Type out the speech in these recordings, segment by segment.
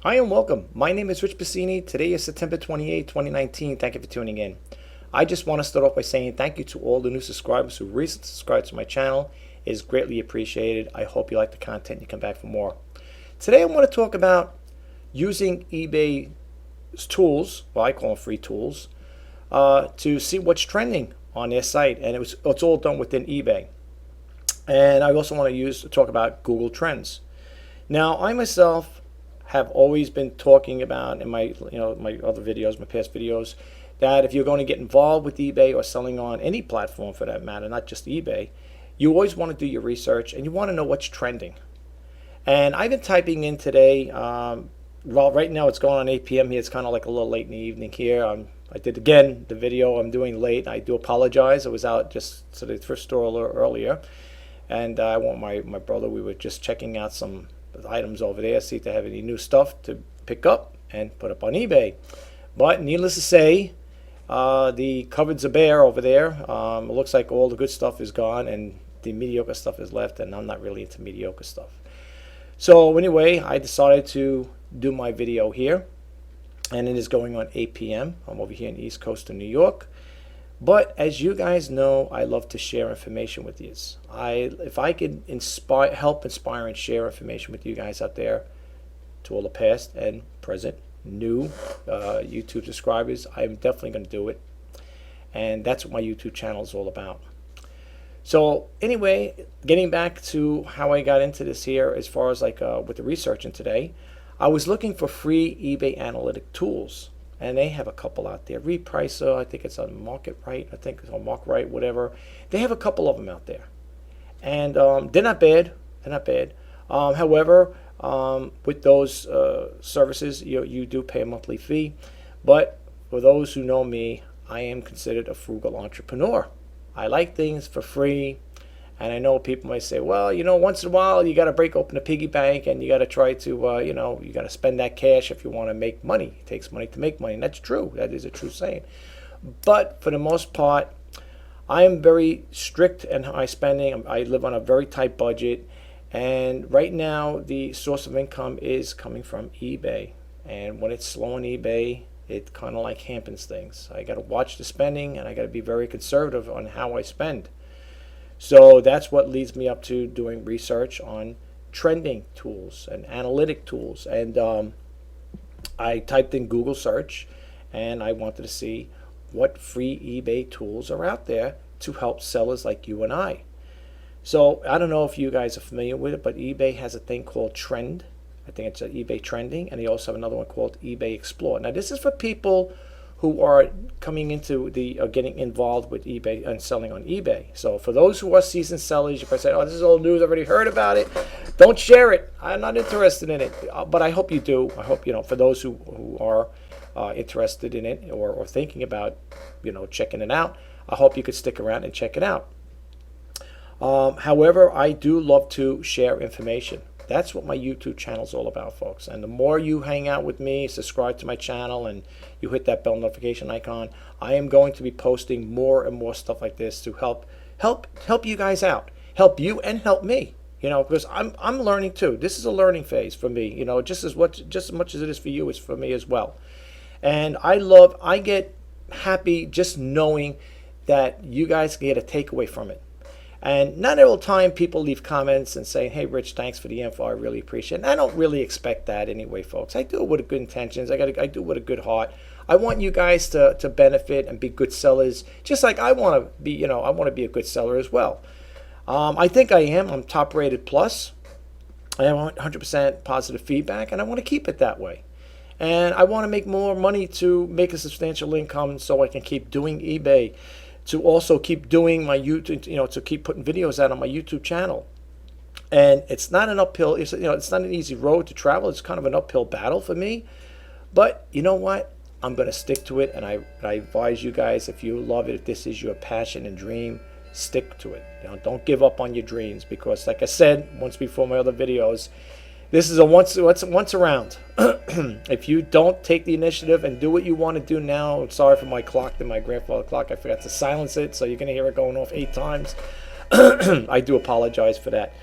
Hi and welcome. My name is Rich Pasini. Today is September 28, 2019. Thank you for tuning in. I just want to start off by saying thank you to all the new subscribers who recently subscribed to my channel. It is greatly appreciated. I hope you like the content and you come back for more. Today I want to talk about using eBay's tools, well I call them free tools, to see what's trending on their site. And it's all done within eBay. And I also want to talk about Google Trends. Now I myself have always been talking about in my my other videos, my past videos, that if you're going to get involved with eBay or selling on any platform for that matter, not just eBay, you always want to do your research and you want to know what's trending. And I've been typing in today. Well, right now it's going on 8 p.m. here. It's kind of like a little late in the evening here. I did again the video I'm doing late. I do apologize. I was out just to the thrift store a little earlier, and I want my brother. We were just checking out some items over there, see if they have any new stuff to pick up and put up on eBay. But needless to say, the cupboards are bare over there. It looks like all the good stuff is gone and the mediocre stuff is left, and I'm not really into mediocre stuff. So anyway, I decided to do my video here, and it is going on 8 p.m. I'm over here in the East Coast of New York. But as you guys know, I love to share information with you. If I could help inspire and share information with you guys out there, to all the past and present new YouTube subscribers, I'm definitely going to do it. And that's what my YouTube channel is all about. So anyway, getting back to how I got into this here, as far as like with the researching today, I was looking for free eBay analytic tools. And they have a couple out there. Repricer, I think it's on MarketRite. I think it's on MarketRite, whatever. They have a couple of them out there. And they're not bad. They're not bad. However, with those services, you do pay a monthly fee. But for those who know me, I am considered a frugal entrepreneur. I like things for free. And I know people might say, well, once in a while you got to break open a piggy bank and you got to try to, you got to spend that cash if you want to make money. It takes money to make money. And that's true. That is a true saying. But for the most part, I am very strict in high spending. I live on a very tight budget. And right now, the source of income is coming from eBay. And when it's slow on eBay, it kind of like hampers things. I got to watch the spending and I got to be very conservative on how I spend. So that's what leads me up to doing research on trending tools and analytic tools. And I typed in Google search and I wanted to see what free eBay tools are out there to help sellers like you and I. So I don't know if you guys are familiar with it, but eBay has a thing called Trend. I think it's eBay Trending, and they also have another one called eBay Explore. Now this is for people who are coming into getting involved with eBay and selling on eBay. So for those who are seasoned sellers, you probably say, oh, this is old news, I've already heard about it. Don't share it. I'm not interested in it. But I hope you do. I hope, for those who are interested in it or thinking about, checking it out, I hope you could stick around and check it out. However, I do love to share information. That's what my YouTube channel is all about, folks. And the more you hang out with me, subscribe to my channel, and you hit that bell notification icon, I am going to be posting more and more stuff like this to help you guys out, help you and help me. Because I'm learning too. This is a learning phase for me. Just as much as it is for you, it's for me as well. And I get happy just knowing that you guys get a takeaway from it. And not all the time people leave comments and say, hey, Rich, thanks for the info. I really appreciate it. And I don't really expect that anyway, folks. I do it with good intentions. I do it with a good heart. I want you guys to benefit and be good sellers, just like I want to be, I want to be a good seller as well. I think I am. I'm top rated plus. I have 100% positive feedback, and I want to keep it that way. And I want to make more money to make a substantial income so I can keep doing eBay, to also keep doing my YouTube, to keep putting videos out on my YouTube channel. And it's not an uphill, it's not an easy road to travel. It's kind of an uphill battle for me. But you know what? I'm going to stick to it, and I advise you guys, if you love it, if this is your passion and dream, stick to it. Don't give up on your dreams, because like I said once before my other videos, this is a once around. If you don't take the initiative and do what you want to do now, I'm sorry for my clock, my grandfather clock. I forgot to silence it, so you're going to hear it going off 8 times. I do apologize for that.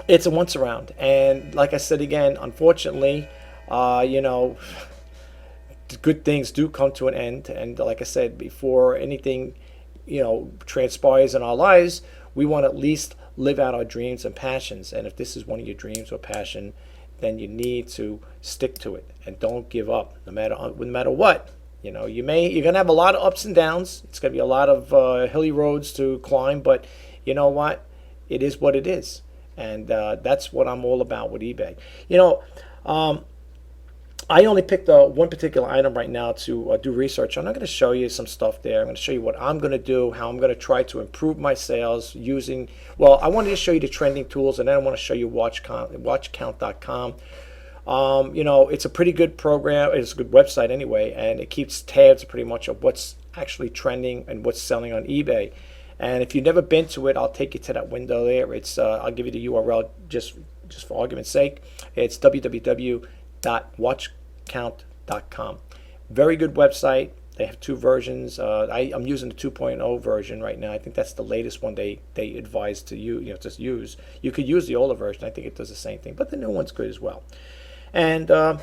it's a once around. And like I said again, unfortunately, you know, good things do come to an end. And like I said, before anything, you know, transpires in our lives, we want to at least live out our dreams and passions. And if this is one of your dreams or passion, then you need to stick to it and don't give up, no matter what. You know, you're gonna have a lot of ups and downs. It's gonna be a lot of hilly roads to climb, but you know what? It is what it is, and that's what I'm all about with eBay. You know, I only picked one particular item right now to do research on. I'm going to show you some stuff there. I'm going to show you what I'm going to do, how I'm going to try to improve my sales using, well, I wanted to show you the trending tools, and then I want to show you watchcount.com. You know, it's a pretty good program. It's a good website anyway, and it keeps tabs pretty much of what's actually trending and what's selling on eBay. And if you've never been to it, I'll take you to that window there. It's I'll give you the URL just for argument's sake. It's www.watchcount.com. Very good website. They have two versions. I'm using the 2.0 version right now. I think that's the latest one they advise to just use. You could use the older version. I think it does the same thing, but the new one's good as well. And I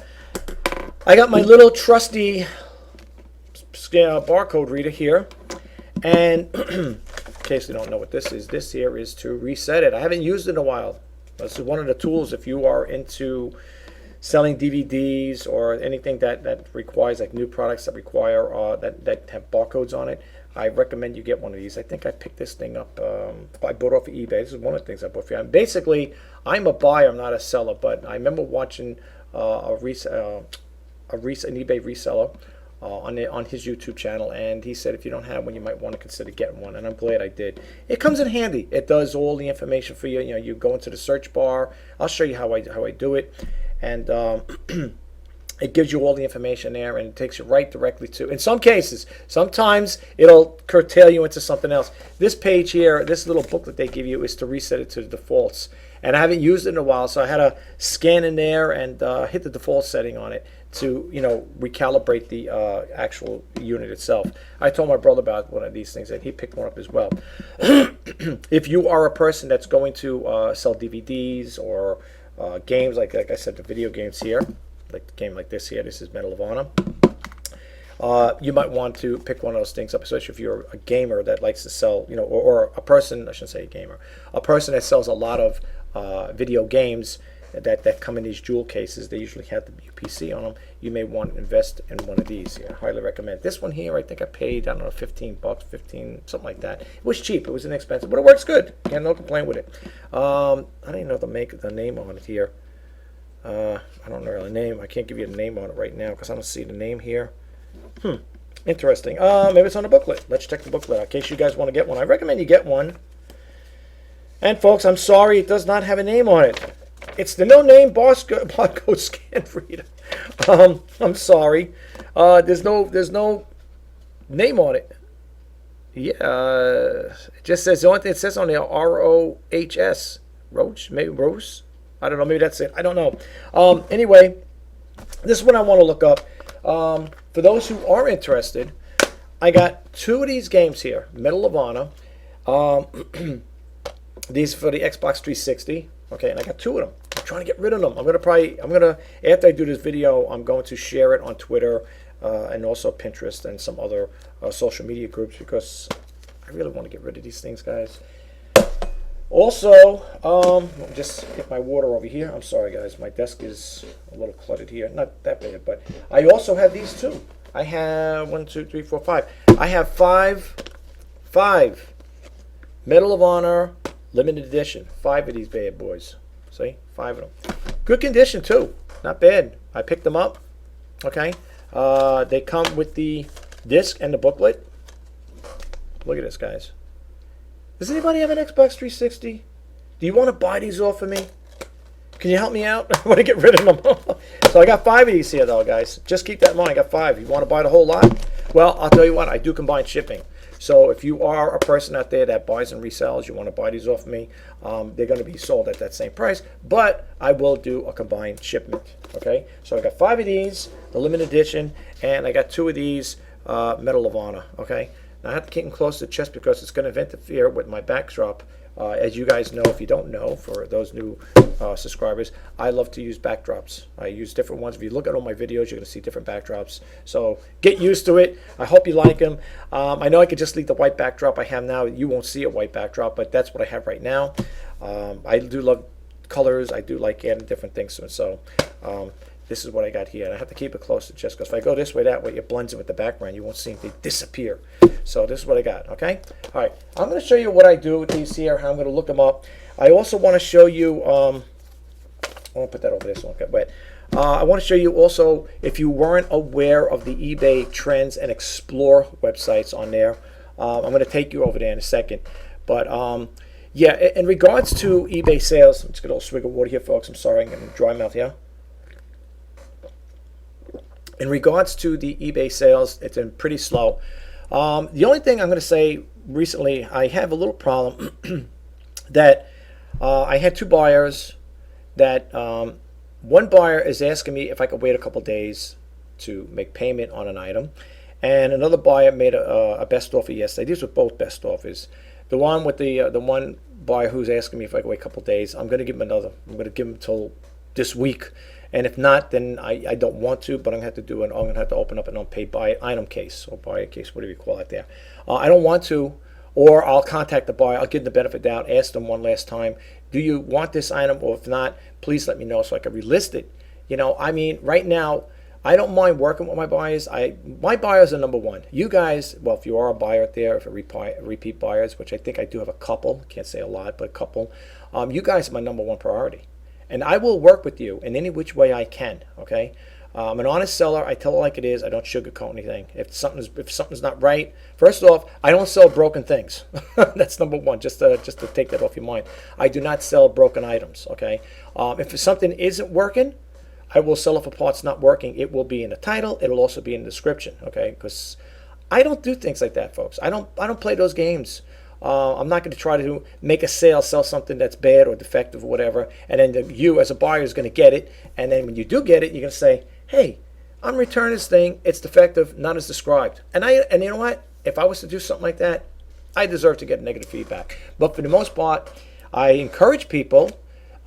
got my little trusty barcode reader here. And in case you don't know what this here is to reset it. I haven't used it in a while. This is one of the tools if you are into selling DVDs or anything that requires, like new products that require that have barcodes on it. I recommend you get one of these. I think I picked this thing up. I bought it off of eBay. This is one of the things I bought for you. Basically, I'm a buyer. I'm not a seller. But I remember watching an eBay reseller on his YouTube channel, and he said if you don't have one, you might want to consider getting one. And I'm glad I did. It comes in handy. It does all the information for you. You know, you go into the search bar. I'll show you how I do it. And it gives you all the information there, and it takes you right directly to, in some cases, sometimes it'll curtail you into something else. This page here, this little booklet they give you is to reset it to the defaults. And I haven't used it in a while, so I had to scan in there and hit the default setting on it to, recalibrate the actual unit itself. I told my brother about one of these things, and he picked one up as well. If you are a person that's going to sell DVDs or games, like I said, the video games here, like the game like this here, this is Medal of Honor. You might want to pick one of those things up, especially if you're a gamer that likes to sell, or a person, I shouldn't say a gamer, a person that sells a lot of video games that come in these jewel cases. They usually have the UPC on them. You may want to invest in one of these here. I highly recommend. This one here, I think I paid, I don't know, $15, 15, something like that. It was cheap. It was inexpensive, but it works good. Again, no complaint with it. I don't even know the name on it here. I don't know the name. I can't give you the name on it right now because I don't see the name here. Interesting. Maybe it's on the booklet. Let's check the booklet out in case you guys want to get one. I recommend you get one. And folks, I'm sorry it does not have a name on it. It's the no-name barcode scan reader. I'm sorry. There's no name on it. Yeah, it just says, the only thing it says on there, ROHS. Roach? Maybe Rose? I don't know. Maybe that's it. I don't know. Anyway, this is what I want to look up. For those who are interested, I got two of these games here. Medal of Honor. These are for the Xbox 360. Okay, and I got two of them. I'm trying to get rid of them. I'm gonna after I do this video, I'm going to share it on Twitter and also Pinterest and some other social media groups because I really want to get rid of these things, guys. Also, just get my water over here. I'm sorry, guys. My desk is a little cluttered here. Not that bad, but I also have these too. I have 1, 2, 3, 4, 5. I have five Medal of Honor limited edition. 5 of these bad boys. See? 5 of them. Good condition too. Not bad. I picked them up. Okay. They come with the disc and the booklet. Look at this, guys. Does anybody have an Xbox 360? Do you want to buy these off of me? Can you help me out? I want to get rid of them. So I got 5 of these here, though, guys. Just keep that in mind. I got 5. You want to buy the whole lot? Well, I'll tell you what. I do combine shipping. So if you are a person out there that buys and resells, you want to buy these off of me, they're going to be sold at that same price. But I will do a combined shipment. Okay. So I got 5 of these, the limited edition, and I got 2 of these Medal of Honor. Okay. Now I have to keep them close to the chest because it's going to interfere with my backdrop. As you guys know, if you don't know, for those new subscribers, I love to use backdrops. I use different ones. If you look at all my videos, you're going to see different backdrops. So get used to it. I hope you like them. I know I could just leave the white backdrop I have now. You won't see a white backdrop, but that's what I have right now. I do love colors. I do like adding different things to it. So this is what I got here. And I have to keep it close to the chest because if I go this way, that way, it blends in with the background. You won't see anything disappear. So this is what I got, okay? All right, I'm going to show you what I do with these here, how I'm going to look them up. I also want to show you, I won't put that over there so it won't get wet. I want to show you also, if you weren't aware of the eBay Trends and Explore websites on there, I'm going to take you over there in a second. But yeah, in regards to eBay sales, let's get a little swig of water here, folks. I'm sorry, I'm getting a dry mouth here. In regards to the eBay sales, it's been pretty slow. The only thing I'm going to say recently, I have a little problem that I had two buyers that one buyer is asking me if I could wait a couple days to make payment on an item, and another buyer made a best offer yesterday. These were both best offers. The one with the one buyer who's asking me if I could wait a couple days, I'm going to give him another. I'm going to give him till this week. And if not, then I don't want to, but I'm going to have to I'm going to have to open up an unpaid buy item case or buyer case, whatever you call it there. I don't want to, or I'll contact the buyer. I'll give them the benefit of the doubt, ask them one last time, do you want this item? Or if not, please let me know so I can relist it. You know, I mean, right now, I don't mind working with my buyers. My buyers are number one. You guys, well, if you are a buyer out there, if you're repeat buyers, which I think I do have a couple, can't say a lot, but a couple, you guys are my number one priority. And I will work with you in any which way I can, okay? I'm an honest seller. I tell it like it is. I don't sugarcoat anything. If something's not right, first off, I don't sell broken things. That's number one, just to take that off your mind. I do not sell broken items, okay? If something isn't working, I will sell it for parts not working. It will be in the title. It'll also be in the description, okay? Because I don't do things like that, folks. I don't play those games. I'm not going to try to make a sale, sell something that's bad or defective or whatever, and then you as a buyer is going to get it, and then when you do get it, you're going to say, hey, I'm returning this thing, it's defective, not as described. And you know what? If I was to do something like that, I deserve to get negative feedback. But for the most part, I encourage people,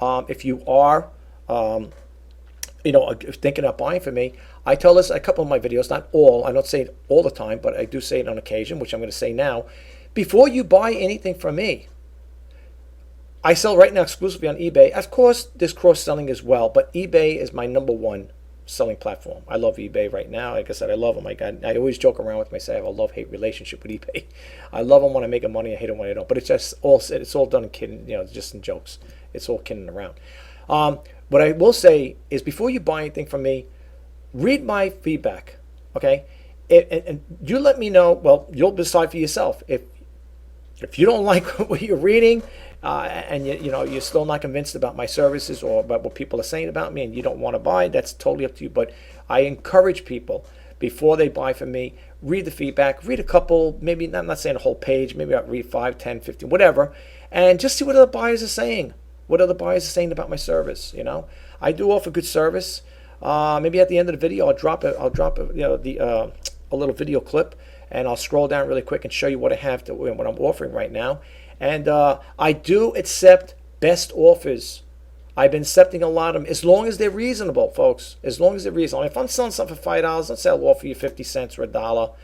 if you are thinking of buying from me, I tell this in a couple of my videos, not all, I don't say it all the time, but I do say it on occasion, which I'm going to say now. Before you buy anything from me, I sell right now exclusively on eBay. Of course, there's cross-selling as well, but eBay is my number one selling platform. I love eBay right now. Like I said, I love them. I always joke around with myself. I have a love-hate relationship with eBay. I love them when I make money. I hate them when I don't. But it's all done in kidding, just in jokes. It's all kidding around. What I will say is before you buy anything from me, read my feedback, okay? And you let me know. Well, you'll decide for yourself. If you don't like what you're reading and you're still not convinced about my services or about what people are saying about me and you don't want to buy, that's totally up to you. But I encourage people before they buy from me, read the feedback, read a couple, maybe I'm not saying a whole page, maybe I'll read 5, 10, 15, whatever, and just see what other buyers are saying. What other buyers are saying about my service, I do offer good service. Maybe at the end of the video, I'll drop a little video clip, and I'll scroll down really quick and show you what I have what I'm offering right now. And I do accept best offers. I've been accepting a lot of them as long as they're reasonable, folks. As long as they're reasonable. If I'm selling something for $5, let's say I'll offer you 50 cents or $1.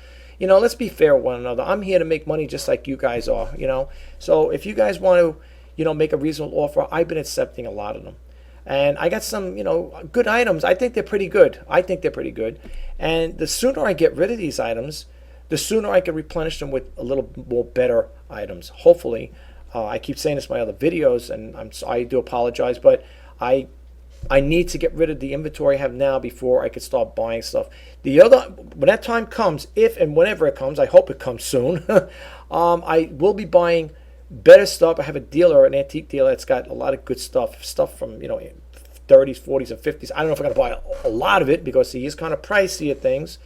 Let's be fair with one another. I'm here to make money just like you guys are. So if you guys want to, make a reasonable offer, I've been accepting a lot of them. And I got some, good items. I think they're pretty good. And the sooner I get rid of these items, the sooner I can replenish them with a little more better items. Hopefully, I keep saying this in my other videos, and I do apologize, but I need to get rid of the inventory I have now before I can start buying stuff. When that time comes, if and whenever it comes, I hope it comes soon, I will be buying better stuff. I have a dealer, an antique dealer, that's got a lot of good stuff from 30s, 40s, and 50s. I don't know if I'm going to buy a lot of it because he is kind of pricey at things,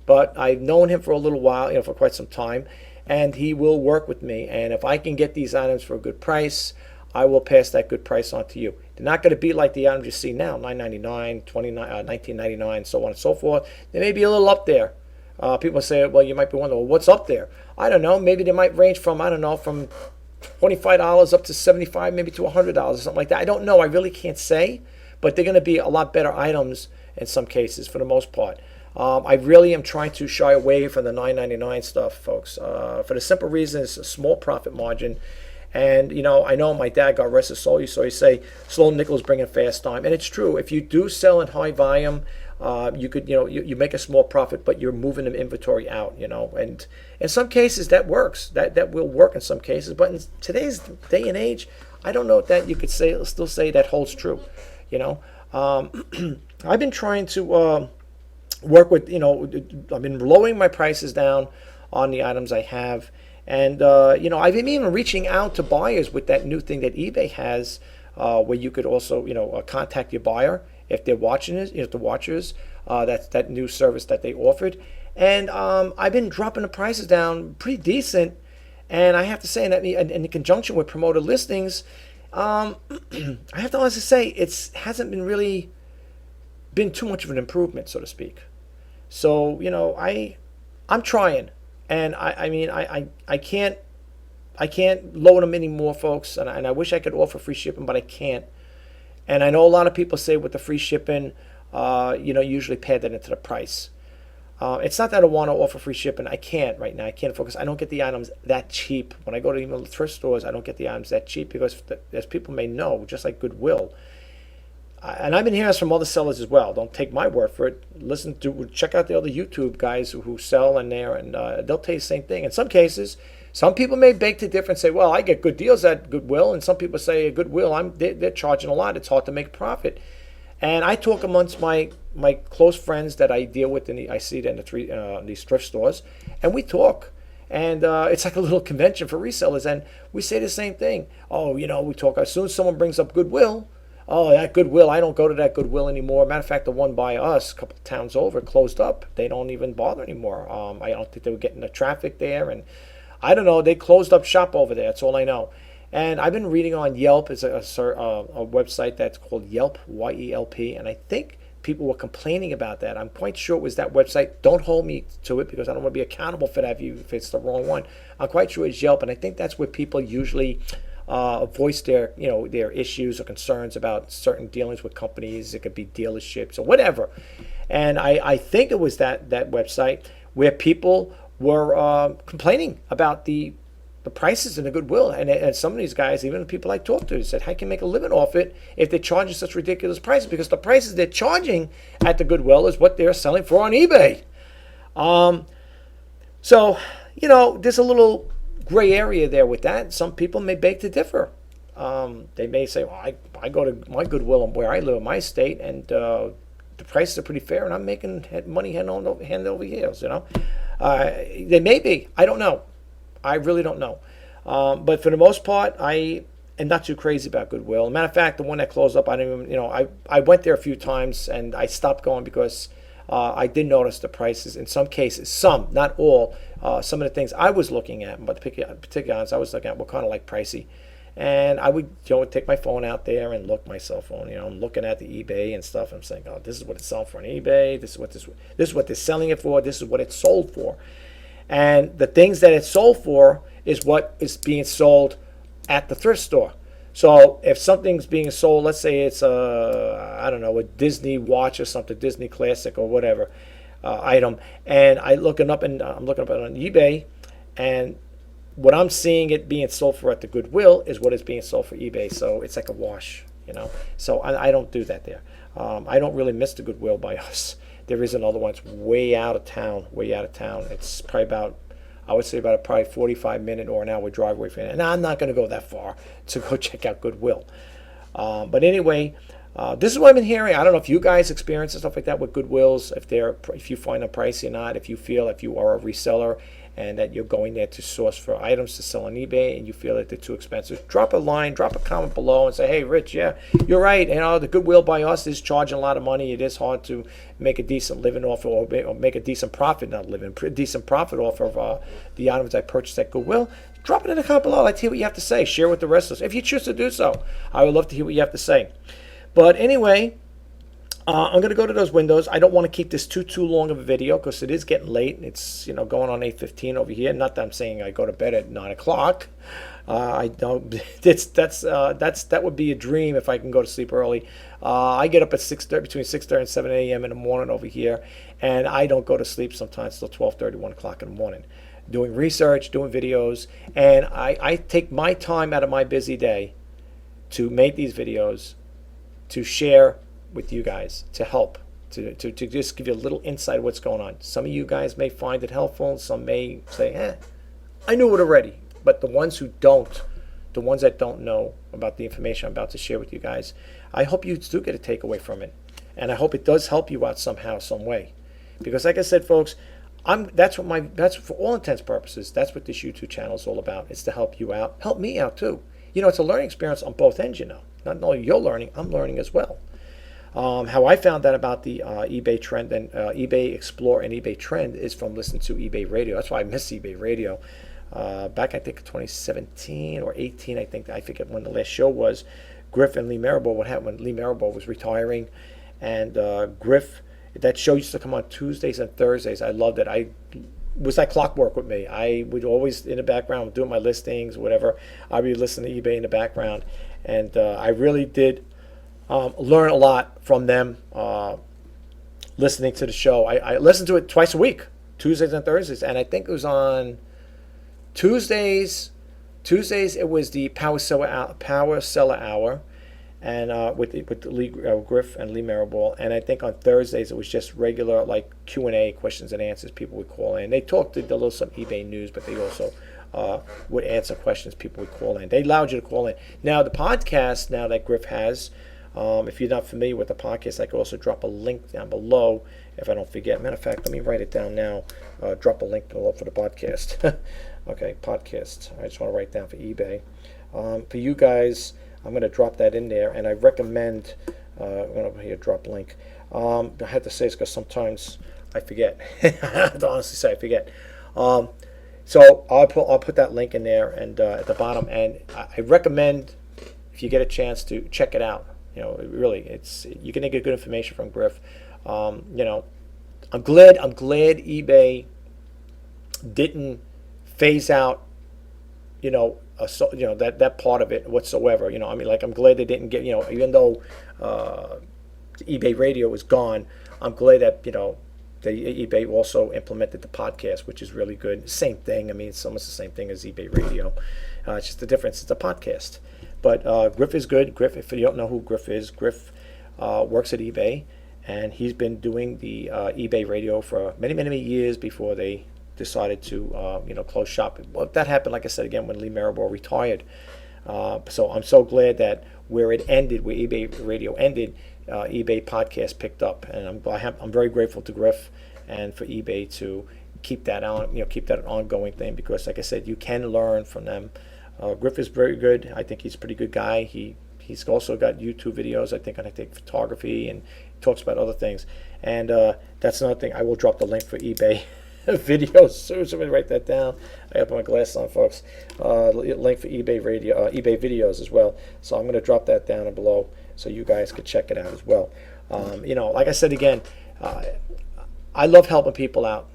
but I've known him for a little while, for quite some time, and he will work with me. And if I can get these items for a good price, I will pass that good price on to you. They're not going to be like the items you see now, $9.99, $19.99, so on and so forth. They may be a little up there, People say, well, you might be wondering, well, what's up there? I don't know. Maybe they might range from, I don't know, from $25 up to $75, maybe to $100 or something like that. I don't know. I really can't say, but they're going to be a lot better items in some cases for the most part. I really am trying to shy away from the $9.99 stuff, folks, for the simple reason it's a small profit margin. And, I know my dad got rest his soul, so he say, slow nickels bring in fast time. And it's true. If you do sell in high volume, you could, you make a small profit, but you're moving the inventory out, and in some cases that works. That will work in some cases. But in today's day and age, I don't know if that you could still say that holds true, I've been trying to work with, I've been lowering my prices down on the items I have. And, I've been even reaching out to buyers with that new thing that eBay has, where you could also, contact your buyer if they're watching it, if the watchers, that's that new service that they offered. And I've been dropping the prices down pretty decent. And I have to say, in conjunction with promoted listings, I have to honestly say it hasn't been really been too much of an improvement, so to speak. So, I'm trying. And I can't load them anymore, folks. And I wish I could offer free shipping, but I can't. And I know a lot of people say with the free shipping, usually pay that into the price. It's not that I want to offer free shipping. I can't right now. I can't focus. I don't get the items that cheap. When I go to even thrift stores, I don't get the items that cheap because, as people may know, just like Goodwill. And I've been hearing this from other sellers as well. Don't take my word for it. Check out the other YouTube guys who sell in there, and they'll tell you the same thing. In some cases, some people may beg to differ and say, well, I get good deals at Goodwill. And some people say, at Goodwill, they're charging a lot. It's hard to make a profit. And I talk amongst my close friends that I deal with, I see it in these thrift stores, and we talk. And it's like a little convention for resellers. And we say the same thing. Oh, we talk. As soon as someone brings up Goodwill, oh, that Goodwill, I don't go to that Goodwill anymore. Matter of fact, the one by us, a couple of towns over, closed up. They don't even bother anymore. I don't think they were getting the traffic there. And I don't know, they closed up shop over there. That's all I know. And I've been reading on Yelp. It's a website that's called Yelp, Y-E-L-P. And I think people were complaining about that. I'm quite sure it was that website. Don't hold me to it because I don't want to be accountable for that if it's the wrong one. I'm quite sure it's Yelp. And I think that's where people usually voice their issues or concerns about certain dealings with companies. It could be dealerships or whatever. And I think it was that website where people were complaining about the prices in the Goodwill. And some of these guys, even the people I talked to, said, how can you make a living off it if they're charging such ridiculous prices? Because the prices they're charging at the Goodwill is what they're selling for on eBay. So, there's a little gray area there with that. Some people may beg to differ. They may say, well, I go to my Goodwill where I live in my state, and the prices are pretty fair, and I'm making money hand over heels, They may be. I don't know. I really don't know. But for the most part, I am not too crazy about Goodwill. Matter of fact, the one that closed up, I didn't even, I went there a few times, and I stopped going because I did notice the prices in some cases, not all, some of the things I was looking at, but particularly I was looking at were kind of like pricey. And I would take my phone out there and look my cell phone. I'm looking at the eBay and stuff. I'm saying, oh, this is what it's selling for on eBay. This is what they're selling it for. This is what it's sold for. And the things that it's sold for is what is being sold at the thrift store. So if something's being sold, let's say it's a Disney watch or something, Disney Classic or whatever item, and I'm looking up it on eBay, and what I'm seeing it being sold for at the Goodwill is what is being sold for eBay. So it's like a wash, So I don't do that there. I don't really miss the Goodwill by us. There is another one. It's way out of town. It's probably about probably 45-minute or an hour drive away from it. And I'm not going to go that far to go check out Goodwill. But anyway, this is what I've been hearing. I don't know if you guys experience stuff like that with Goodwills, if you find them pricey or not, if you are a reseller and that you're going there to source for items to sell on eBay and you feel that they're too expensive, drop a comment below and say, hey, Rich, yeah, you're right. The Goodwill by us is charging a lot of money. It is hard to make a decent living off or make a decent profit, decent profit off of the items I purchased at Goodwill. Drop it in the comment below. I'd like to hear what you have to say. Share with the rest of us. If you choose to do so, I would love to hear what you have to say. But anyway, I'm going to go to those windows. I don't want to keep this too long of a video because it is getting late. It's going on 8:15 over here. Not that I'm saying I go to bed at 9 o'clock. I don't. That would be a dream if I can go to sleep early. I get up at 6:30, between 6:30 and 7 a.m. in the morning over here, and I don't go to sleep sometimes till 12:30, 1 o'clock in the morning, doing research, doing videos, and I take my time out of my busy day to make these videos, to share with you guys, to help, to just give you a little insight of what's going on. Some of you guys may find it helpful. Some may say, I knew it already. But the ones who don't, the ones that don't know about the information I'm about to share with you guys, I hope you do get a takeaway from it. And I hope it does help you out somehow, some way. Because like I said, folks, that's for all intents and purposes, that's what this YouTube channel is all about. It's to help you out, help me out too. It's a learning experience on both ends, Not only you're learning, I'm learning as well. How I found out about the eBay trend and eBay Explore and eBay Trend is from listening to eBay Radio. That's why I miss eBay Radio. Back, I think, 2017 or 18, I forget when the last show was. Griff and Lee Marable, what happened when Lee Marable was retiring. And Griff, that show used to come on Tuesdays and Thursdays. I loved it. It was like clockwork with me. I would always, in the background, doing my listings, whatever, I'd be listening to eBay in the background. And I really did learn a lot from them listening to the show. I listened to it twice a week, Tuesdays and Thursdays. And I think it was on Tuesdays it was the Power Seller Hour, and with Lee Griff and Lee Marable. And I think on Thursdays it was just regular like Q&A, questions and answers. People would call in. They talked a little some eBay news, but they also would answer questions people would call in. They allowed you to call in. Now the podcast now that Griff has, if you're not familiar with the podcast, I could also drop a link down below if I don't forget. Matter of fact, let me write it down now. Drop a link below for the podcast. Okay, podcast. I just want to write down for eBay. For you guys, I'm going to drop that in there, and I recommend, I'm going to here, drop link. I had to say this because sometimes I forget. I have to honestly say I forget. So I'll put that link in there and at the bottom, and I recommend, if you get a chance, to check it out. Really, you can get good information from Griff. I'm glad eBay didn't phase out, that part of it whatsoever. I'm glad they didn't get, even though eBay Radio was gone, I'm glad that, eBay also implemented the podcast, which is really good. Same thing. It's almost the same thing as eBay Radio. It's just the difference. It's a podcast. But Griff is good. Griff, if you don't know who Griff is, Griff works at eBay, and he's been doing the eBay Radio for many, many, many years before they decided to close shop. Well, that happened, like I said again, when Lee Marable retired. So I'm so glad that where it ended, where eBay Radio ended, eBay podcast picked up, and I'm very grateful to Griff and for eBay to keep that on, keep that an ongoing thing, because like I said, you can learn from them. Griff is very good. I think he's a pretty good guy. He's also got YouTube videos, I think, on photography, and talks about other things. And that's another thing. I will drop the link for eBay videos. So I'm going to write that down. I have my glasses on, folks. Link for eBay Radio, eBay videos as well. So I'm going to drop that down below so you guys could check it out as well. Like I said again, I love helping people out,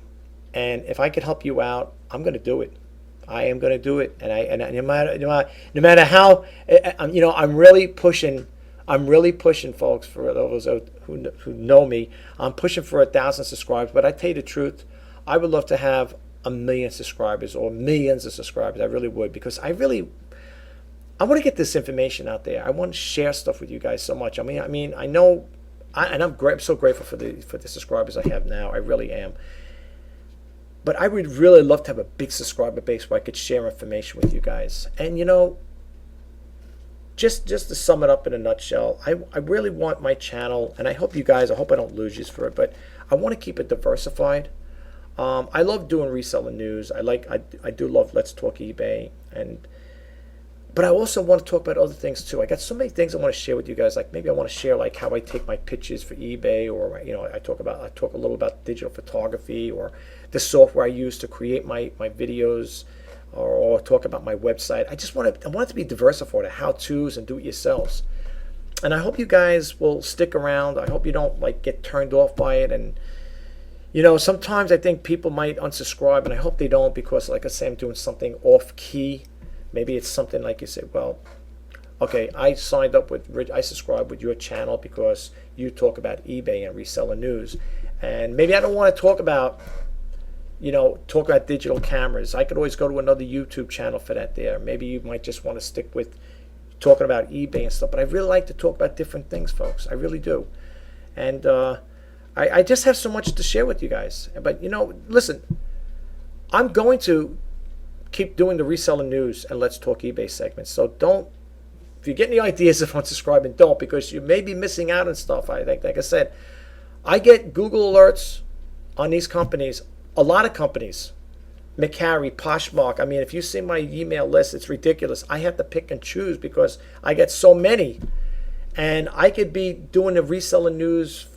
and if I could help you out, I'm going to do it. I am going to do it, and no matter how, I'm really pushing. I'm really pushing, folks. For those who know me, I'm pushing for 1,000 subscribers. But I tell you the truth, I would love to have 1 million subscribers or millions of subscribers. I really would, because I want to get this information out there. I want to share stuff with you guys so much. I know, I'm so grateful for the subscribers I have now. I really am. But I would really love to have a big subscriber base where I could share information with you guys. And just to sum it up in a nutshell, I really want my channel, and I hope I don't lose you for it, but I want to keep it diversified. I love doing reseller news. I do love Let's Talk eBay, but I also want to talk about other things too. I got so many things I want to share with you guys. Like maybe I want to share like how I take my pictures for eBay, or I talk a little about digital photography, or the software I use to create my videos, or talk about my website. I want it to be diversified, how-tos and do-it-yourselves. And I hope you guys will stick around. I hope you don't like get turned off by it. And sometimes I think people might unsubscribe, and I hope they don't, because like I say, I'm doing something off key. Maybe it's something like you say, well, okay, I subscribed with your channel because you talk about eBay and reseller news. And maybe I don't want to talk about digital cameras. I could always go to another YouTube channel for that there. Maybe you might just want to stick with talking about eBay and stuff. But I really like to talk about different things, folks. I really do. And I just have so much to share with you guys. But, listen, I'm going to keep doing the reseller news and Let's Talk eBay segments. So if you get any ideas of unsubscribing, don't, because you may be missing out on stuff. I think, like I said, I get Google alerts on these companies, a lot of companies, McCarry, Poshmark. I mean, if you see my email list, it's ridiculous. I have to pick and choose because I get so many. And I could be doing the reseller news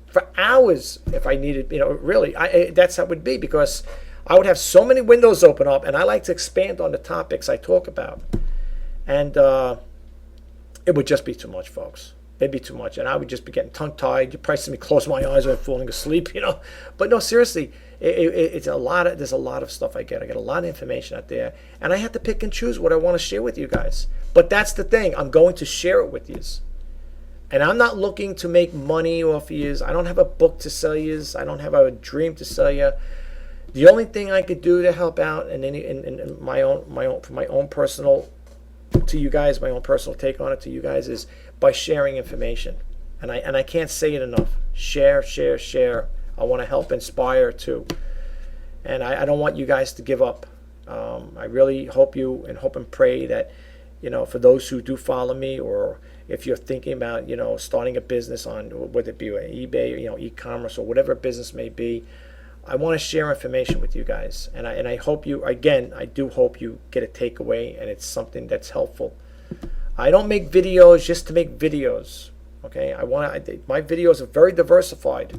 for hours if I needed, really. That's how it would be, because I would have so many windows open up, and I like to expand on the topics I talk about. And it would just be too much, folks. It'd be too much, and I would just be getting tongue-tied. You'd probably see me close my eyes when I'm falling asleep, But no, seriously, it's a lot of. There's a lot of stuff I get. I get a lot of information out there, and I have to pick and choose what I want to share with you guys. But that's the thing. I'm going to share it with you, and I'm not looking to make money off of you. I don't have a book to sell you. I don't have a dream to sell you. The only thing I could do to help out, and in my own personal to you guys, my own personal take on it to you guys, is by sharing information. And I can't say it enough. Share, share, share. I want to help inspire too. And I don't want you guys to give up. I really hope and pray that, for those who do follow me, or if you're thinking about, starting a business on, whether it be eBay, or e-commerce, or whatever business may be, I want to share information with you guys. And I hope you, again, I do hope you get a takeaway and it's something that's helpful. I don't make videos just to make videos. Okay, my videos are very diversified,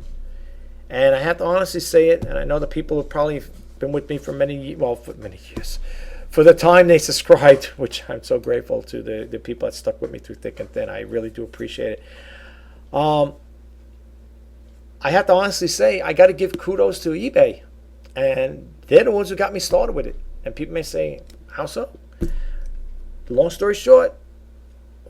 and I have to honestly say it. And I know the people who've probably been with me for many years, for the time they subscribed, which I'm so grateful to the people that stuck with me through thick and thin. I really do appreciate it. I have to honestly say I got to give kudos to eBay, and they're the ones who got me started with it. And people may say, "How so?" Long story short,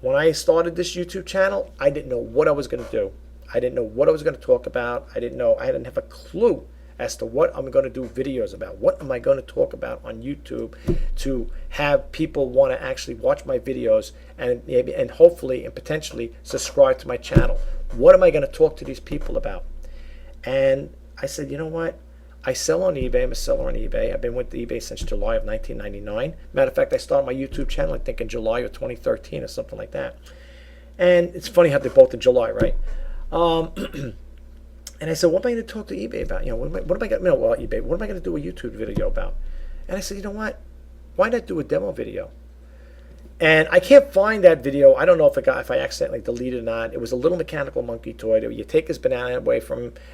when I started this YouTube channel, I didn't know what I was going to do. I didn't know what I was going to talk about. I didn't have a clue as to what I'm going to do videos about. What am I going to talk about on YouTube to have people want to actually watch my videos and hopefully and potentially subscribe to my channel? What am I going to talk to these people about? And I said, you know what? I sell on eBay. I'm a seller on eBay. I've been with eBay since July of 1999. Matter of fact, I started my YouTube channel, I think, in July of 2013 or something like that. And it's funny how they're both in July, right? And I said, what am I going to talk to eBay about? What am I going to, eBay, what am I going to do a YouTube video about? And I said, you know what? Why not do a demo video? And I can't find that video. I don't know if I accidentally deleted it or not. It was a little mechanical monkey toy. You take his banana away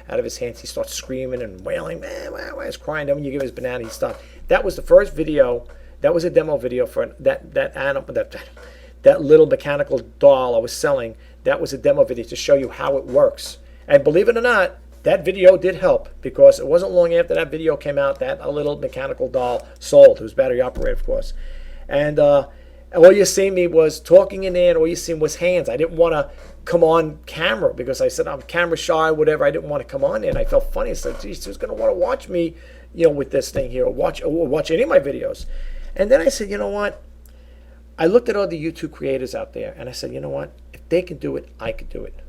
out of his hands. He starts screaming and wailing. Man, he's crying. Then when you give his banana, he stops. That was the first video. That was a demo video for that animal, that little mechanical doll I was selling. That was a demo video to show you how it works. And believe it or not, that video did help, because it wasn't long after that video came out that a little mechanical doll sold. It was battery operated, of course. And all you seen me was talking in there, and all you seen was hands. I didn't want to come on camera because I said I'm camera shy, whatever. I didn't want to come on there, and I felt funny. I said, geez, who's going to want to watch me, with this thing here, or watch any of my videos? And then I said, you know what? I looked at all the YouTube creators out there, and I said, you know what? If they can do it, I can do it.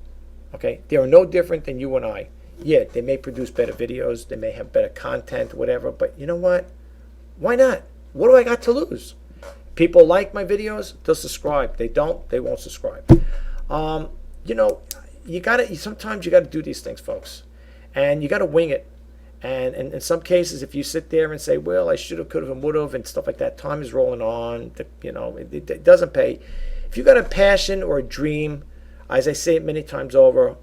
Okay? They are no different than you and I. Yeah, they may produce better videos, they may have better content, whatever, but you know what? Why not? What do I got to lose? People like my videos, they'll subscribe. They don't, they won't subscribe. Sometimes you gotta do these things, folks. And you gotta wing it. And in some cases, if you sit there and say, well, I should have, could have, and would have, and stuff like that, time is rolling on, it doesn't pay. If you got a passion or a dream, as I say it many times over,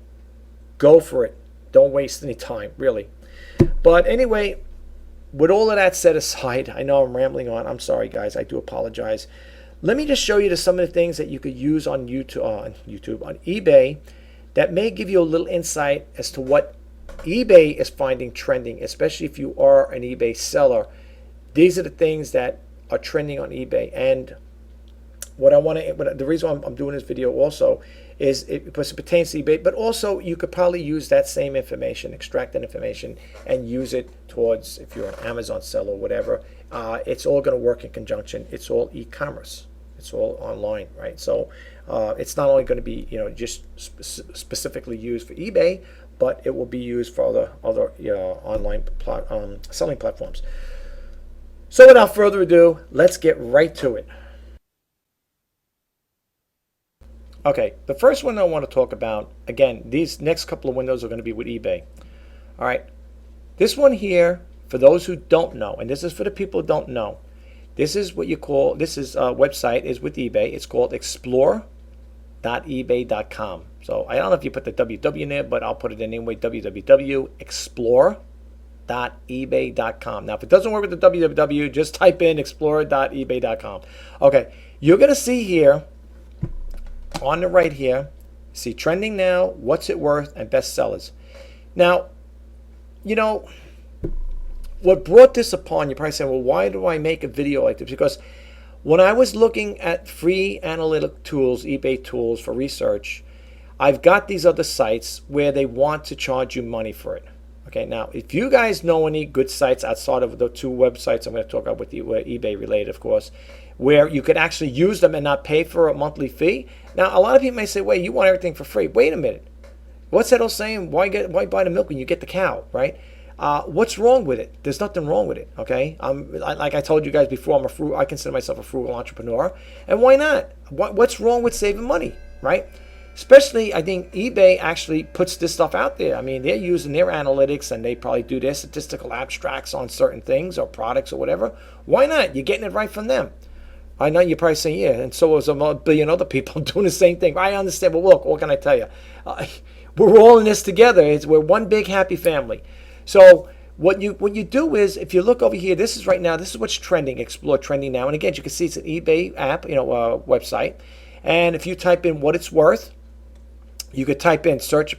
go for it. Don't waste any time, really. But anyway, with all of that set aside, I know I'm rambling on. I'm sorry, guys. I do apologize. let me just show you some of the things that you could use on YouTube, on eBay, that may give you a little insight as to what eBay is finding trending, especially if you are an eBay seller. These are the things that are trending on eBay. And the reason I'm doing this video also is because it pertains to eBay, but also you could probably use that same information, extract that information, and use it towards, if you're an Amazon seller or whatever. It's all going to work in conjunction. It's all e-commerce. It's all online, right? So it's not only going to be just specifically used for eBay, but it will be used for other online selling platforms. So without further ado, let's get right to it. Okay, the first one I want to talk about, again, these next couple of windows are going to be with eBay. All right, this one here, for those who don't know, and this is for the people who don't know, this is what you call, this is website is with eBay. It's called explore.ebay.com. So I don't know if you put the www in there, but I'll put it in anyway, www.explore.ebay.com. Now, if it doesn't work with the www, just type in explore.ebay.com. Okay, you're going to see here, on the right here, see trending now, what's it worth, and best sellers. Now, what brought this upon, you're probably saying, well, why do I make a video like this? Because when I was looking at free analytic tools, eBay tools for research, I've got these other sites where they want to charge you money for it. Okay, now, if you guys know any good sites outside of the two websites I'm going to talk about with eBay related, of course, where you could actually use them and not pay for a monthly fee. Now, a lot of people may say, wait, you want everything for free. Wait a minute. What's that old saying? Why buy the milk when you get the cow, right? What's wrong with it? There's nothing wrong with it, okay? Like I told you guys before, I consider myself a frugal entrepreneur. And why not? What's wrong with saving money, right? Especially, I think eBay actually puts this stuff out there. I mean, they're using their analytics, and they probably do their statistical abstracts on certain things or products or whatever. Why not? You're getting it right from them. I know you're probably saying, yeah, and so is a billion other people doing the same thing. I understand, but look, what can I tell you? We're all in this together. We're one big happy family. So what you do is, if you look over here, this is right now, this is what's trending, Explore trending now. And again, you can see it's an eBay app, website. And if you type in what it's worth, you could type in search to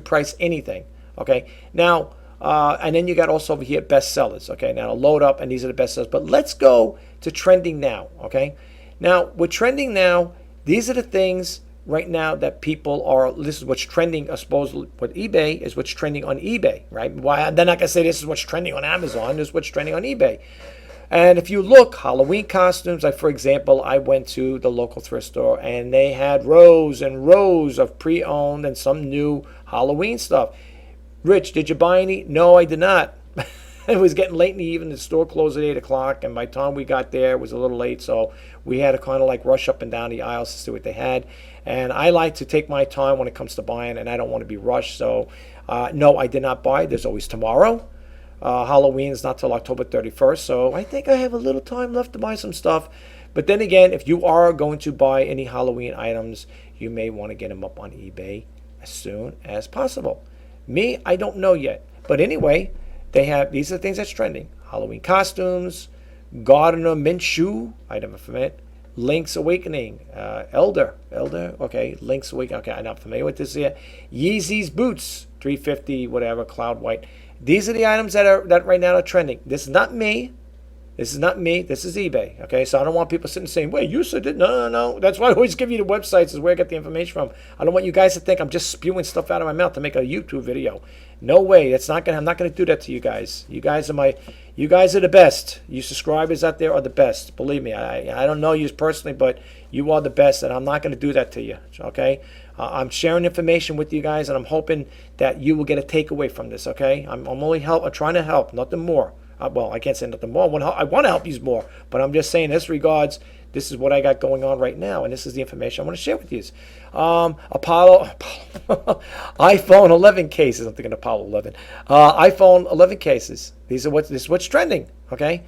price anything. Okay. Now, and then you got also over here best sellers. Okay. Now it'll load up, and these are the best sellers. But let's go to trending now. Okay. Now with trending now, these are the things right now that people are. This is what's trending. I suppose what eBay is what's trending on eBay, right? Why they're not gonna say this is what's trending on Amazon. This is what's trending on eBay. And if you look, Halloween costumes, like for example, I went to the local thrift store and they had rows and rows of pre-owned and some new Halloween stuff. Rich, did you buy any? No, I did not. It was getting late in the evening. The store closed at 8 o'clock, and by the time we got there, it was a little late, so we had to kind of like rush up and down the aisles to see what they had. And I like to take my time when it comes to buying, and I don't want to be rushed. So, no, I did not buy. There's always tomorrow. Halloween is not till October 31st, so I think I have a little time left to buy some stuff. But then again, if you are going to buy any Halloween items, you may want to get them up on eBay as soon as possible. Me, I don't know yet. But anyway, these are the things that's trending. Halloween costumes, Gardener Mint Shoe, I never familiar. Link's Awakening, Elder, okay, Link's Awakening, okay, I'm not familiar with this yet. Yeezy's Boots, 350, whatever, Cloud White. These are the items that right now are trending. This is not me. This is eBay. Okay, so I don't want people sitting saying, "Wait, you said it." No. That's why I always give you the websites, is where I get the information from. I don't want you guys to think I'm just spewing stuff out of my mouth to make a YouTube video. No way. I'm not gonna do that to you guys. You guys are the best. You subscribers out there are the best. Believe me. I don't know you personally, but you are the best, and I'm not gonna do that to you. Okay. I'm sharing information with you guys, and I'm hoping that you will get a takeaway from this. Okay. I'm trying to help, nothing more. Well, I can't say nothing more. I want to help you more, but I'm just saying, in this regards, this is what I got going on right now, and this is the information I want to share with you. iPhone 11 cases. I'm thinking Apollo 11. iPhone 11 cases. This is what's trending. Okay.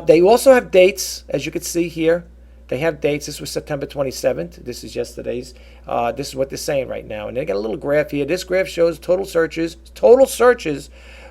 They also have dates, as you can see here. They have dates. This was September 27th. This is yesterday's. This is what they're saying right now, and they got a little graph here. This graph shows total searches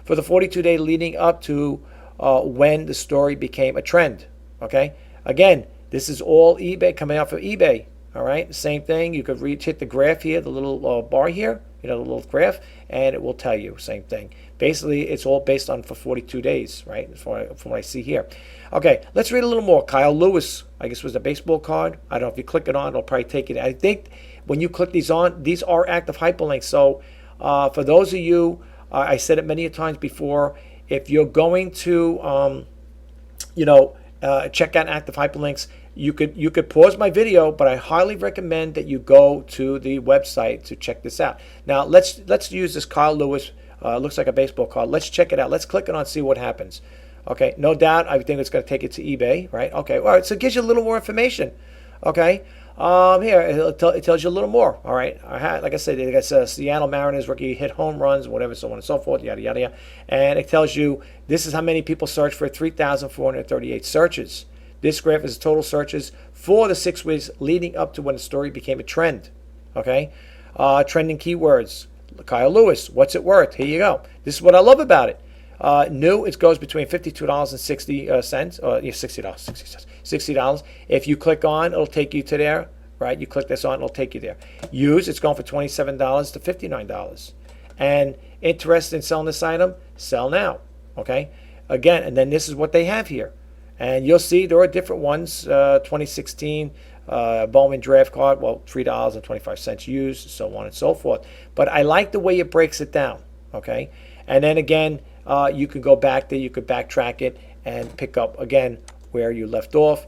for the 42-day leading up to when the story became a trend. Okay. Again, This is all eBay, coming off of eBay. All right, same thing. You could hit the graph here, the little bar here, the little graph, and it will tell you same thing. Basically, it's all based on for 42 days, right? From what I see here. Okay, let's read a little more. Kyle Lewis, I guess, was a baseball card. I don't know if you click it on, it'll probably take it. I think when you click these on, these are active hyperlinks. So for those of you, I said it many times before, if you're going to, check out active hyperlinks, you could pause my video, but I highly recommend that you go to the website to check this out. Now let's use this Kyle Lewis. Looks like a baseball card. Let's check it out. Let's click it on, see what happens. Okay, no doubt, I think it's going to take it to eBay, right? Okay, all right. So it gives you a little more information. Okay, here it tells you a little more. All right, like I said, it's Seattle Mariners rookie hit home runs, whatever, so on and so forth, yada yada yada, and it tells you this is how many people searched for 3,438 searches. This graph is total searches for the 6 weeks leading up to when the story became a trend. Okay, trending keywords. Kyle Lewis, what's it worth? Here you go. This is what I love about it. New, it goes between $52.60, $60. If you click on, it'll take you to there, right? You click this on, it'll take you there. Used, it's going for $27 to $59. And interested in selling this item? Sell now, okay? Again, and then this is what they have here. And you'll see there are different ones, 2016 Bowman draft card, well, $3.25 used, so on and so forth. But I like the way it breaks it down, okay? And then again, you can go back there, you could backtrack it and pick up again where you left off.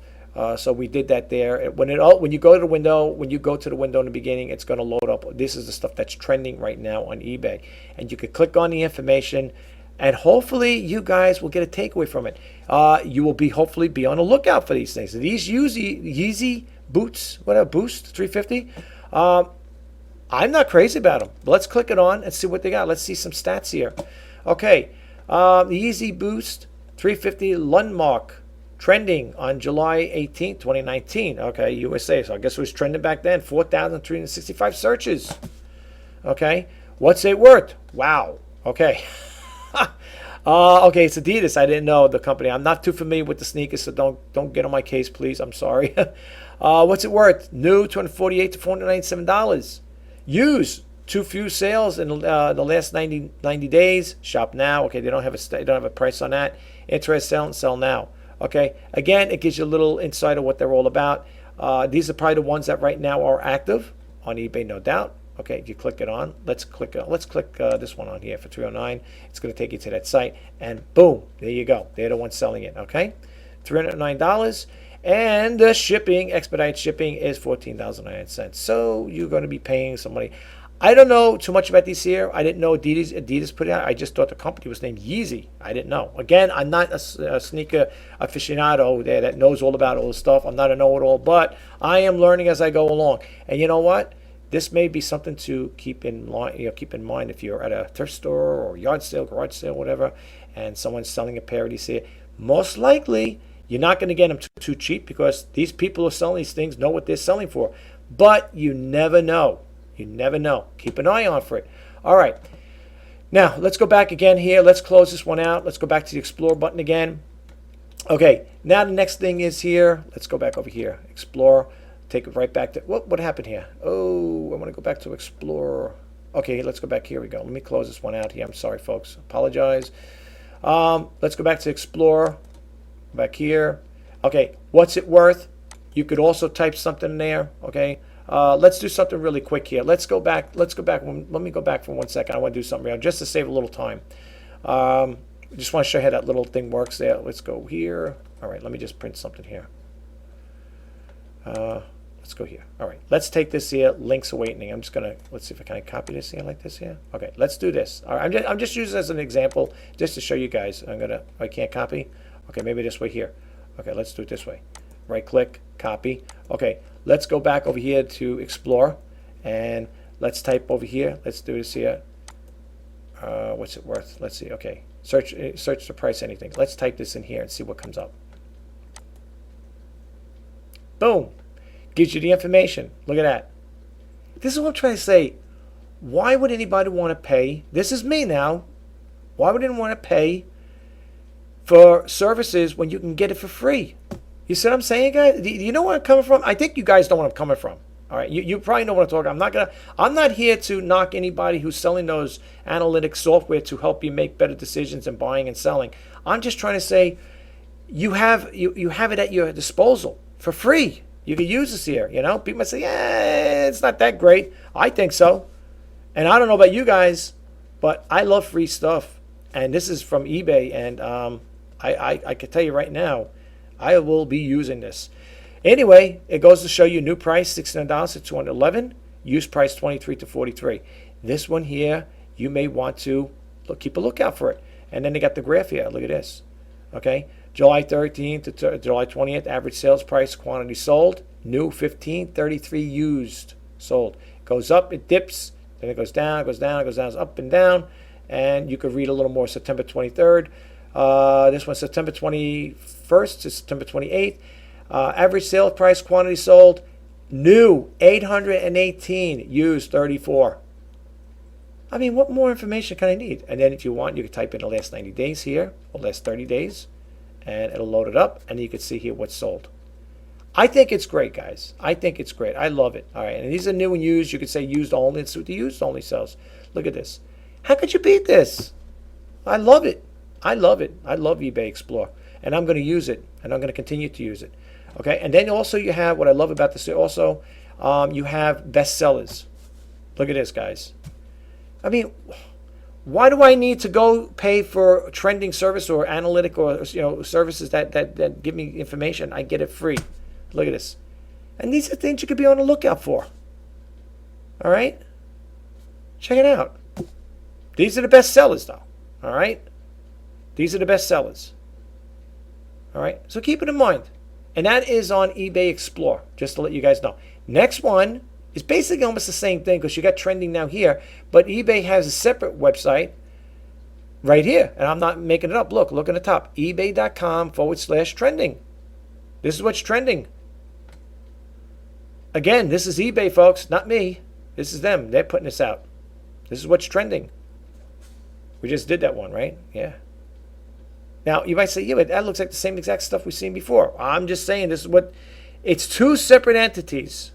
So we did that there. When you go to the window, in the beginning, it's going to load up. This is the stuff that's trending right now on eBay, and you could click on the information, and hopefully you guys will get a takeaway from it. You will hopefully be on the lookout for these things. These Yeezy boots, whatever, Boost 350. I'm not crazy about them. But let's click it on and see what they got. Let's see some stats here. Okay, the Yeezy Boost 350 Lundmark trending on July 18th, 2019. Okay, USA. So I guess it was trending back then. 4,365 searches. Okay, what's it worth? Wow. Okay. Okay, it's Adidas. I didn't know the company. I'm not too familiar with the sneakers, so don't get on my case, please. I'm sorry. What's it worth? New, $248 to $497. Used, too few sales in the last 90 days. Shop now. Okay, they don't have a price on that. Interested, sell now. Okay, again, it gives you a little insight of what they're all about. These are probably the ones that right now are active on eBay, no doubt. Okay, if you click it on, let's click this one on here for $309. It's going to take you to that site, and boom, there you go. They're the ones selling it. Okay, $309, and the shipping, expedited shipping, is $14.09. So you're going to be paying some money. I don't know too much about these here. I didn't know Adidas put it out. I just thought the company was named Yeezy. I didn't know. Again, I'm not a sneaker aficionado there that knows all about all this stuff. I'm not a know-it-all, but I am learning as I go along. And you know what? This may be something to keep in mind if you're at a thrift store or yard sale, garage sale, whatever, and someone's selling a pair of these here. Most likely, you're not going to get them too cheap because these people who are selling these things know what they're selling for. But you never know. You never know. Keep an eye on for it. All right. Now, let's go back again here. Let's close this one out. Let's go back to the Explore button again. Okay. Now the next thing is here. Let's go back over here. Explore. Take it right back to, what happened here? Oh, I want to go back to Explorer. Okay, let's go back. Here we go. Let me close this one out here. I'm sorry, folks. Apologize. Let's go back to Explorer. Back here. Okay, what's it worth? You could also type something in there. Okay, let's do something really quick here. Let's go back. Let me go back for 1 second. I want to do something real just to save a little time. Just want to show you how that little thing works there. Let's go here. All right, let me just print something here. Let's go here. All right, let's take this here, links awaiting. I'm just gonna, let's see if I can copy this here like this here. Okay, let's do this. All right, I'm just using this as an example just to show you guys. I can't copy. Okay, maybe this way here. Okay, let's do it this way. Right click, copy. Okay, let's go back over here to Explore, and let's type over here. Let's do this here. What's it worth? Let's see. Okay, search the price, anything. Let's type this in here and see what comes up. Boom. Gives you the information. Look at that. This is what I'm trying to say. Why would anybody want to pay? This is me now. Why would anyone want to pay for services when you can get it for free? You see what I'm saying, guys? Do you know where I'm coming from? I think you guys know where I'm coming from. All right, you probably know what I'm talking. I'm not here to knock anybody who's selling those analytics software to help you make better decisions in buying and selling. I'm just trying to say you have it at your disposal for free. You can use this here. People might say, yeah, it's not that great. I think so, and I don't know about you guys, but I love free stuff. And this is from eBay, and I can tell you right now, I will be using this. Anyway, it goes to show you new price $69 to $211, use price 23 to 43. This one here, you may want to keep a lookout for it. And then they got the graph here. Look at this. Okay, July 13th to July 20th, average sales price, quantity sold, new 1533, used sold. Goes up, it dips, then it goes down, it goes down, it goes down, it's up and down. And you could read a little more. September 23rd. This one, September 21st to September 28th. Average sale price, quantity sold, new 818, used 34. I mean, what more information can I need? And then if you want, you can type in the last 90 days here, or last 30 days, and it'll load it up, and you can see here what's sold. I think it's great, guys. I think it's great. I love it. All right, and these are new and used. You could say used only. It's what the used only sells. Look at this. How could you beat this? I love it. I love it. I love eBay Explore, and I'm going to use it, and I'm going to continue to use it. Okay, and then also you have, what I love about this also, you have bestsellers. Look at this, guys. I mean, why do I need to go pay for trending service or analytic or services that give me information? I get it free. Look at this. And these are things you could be on the lookout for. All right? Check it out. These are the best sellers, though. All right? These are the best sellers. All right? So keep it in mind. And that is on eBay Explore, just to let you guys know. Next one is basically almost the same thing because you got trending now here, but eBay has a separate website right here. And I'm not making it up. Look at the top. ebay.com/trending. This is what's trending. Again, this is eBay, folks, not me. This is them. They're putting this out. This is what's trending. We just did that one, right? Yeah. Now, you might say, yeah, but that looks like the same exact stuff we've seen before. I'm just saying this is what, it's two separate entities.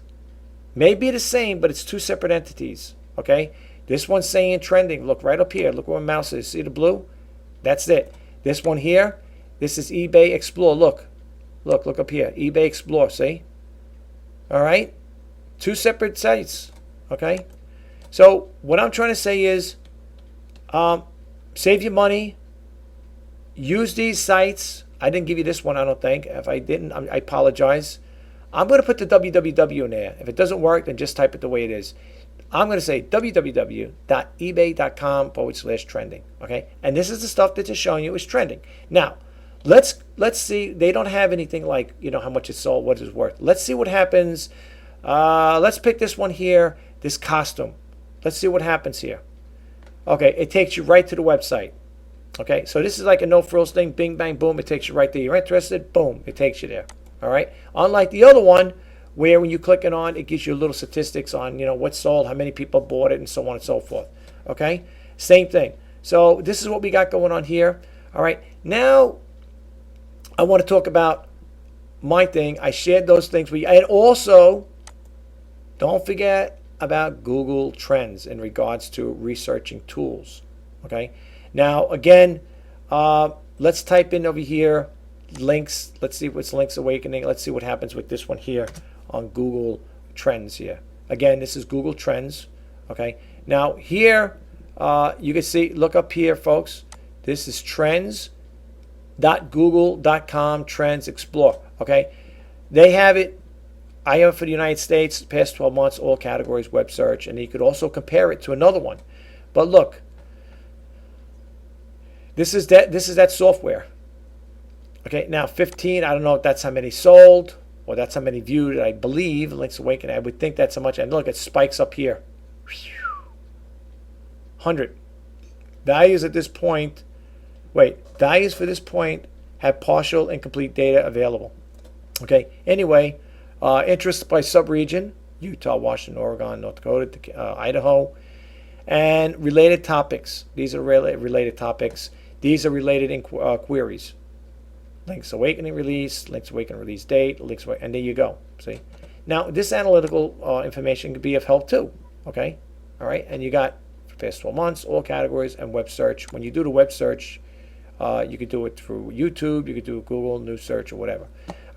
May be the same, but it's two separate entities, okay? This one's saying trending. Look right up here. Look where my mouse is. See the blue? That's it. This one here, this is eBay Explore. Look up here. eBay Explore, see? All right? Two separate sites, okay? So what I'm trying to say is save your money. Use these sites. I didn't give you this one, I don't think. If I didn't, I apologize. I'm going to put the www in there. If it doesn't work, then just type it the way it is. I'm going to say www.ebay.com/trending. Okay? And this is the stuff that they're showing you is trending. Now, let's see. They don't have anything like, how much it's sold, what it's worth. Let's see what happens. Let's pick this one here, this costume. Let's see what happens here. Okay, it takes you right to the website. Okay, so this is like a no-frills thing. Bing, bang, boom. It takes you right there. You're interested? Boom. It takes you there. All right? Unlike the other one, where when you click it on, it gives you little statistics on, what's sold, how many people bought it, and so on and so forth. Okay? Same thing. So this is what we got going on here. All right? Now, I want to talk about my thing. I shared those things with you. And also, don't forget about Google Trends in regards to researching tools. Okay? Now, again, let's type in over here links. Let's see what's Links Awakening. Let's see what happens with this one here on Google Trends here. Again, this is Google Trends. Okay. Now, here, you can see, look up here, folks. This is trends.google.com Trends Explore. Okay. They have it. I have it for the United States, past 12 months, all categories, web search. And you could also compare it to another one. But look. This is that software. Okay, now 15, I don't know if that's how many sold or that's how many viewed. I believe Links Awakening, I would think that's how much. And look, it spikes up here. 100. Values at this point, values for this point have partial and complete data available. Okay, anyway, interest by subregion, Utah, Washington, Oregon, North Dakota, Idaho, and related topics. These are related topics. These are related queries. links awakening release, links awakening release date, and there you go. See? Now, this analytical information could be of help too. Okay? All right? And you got for the past 12 months, all categories, and web search. When you do the web search, you could do it through YouTube, you could do Google News Search or whatever.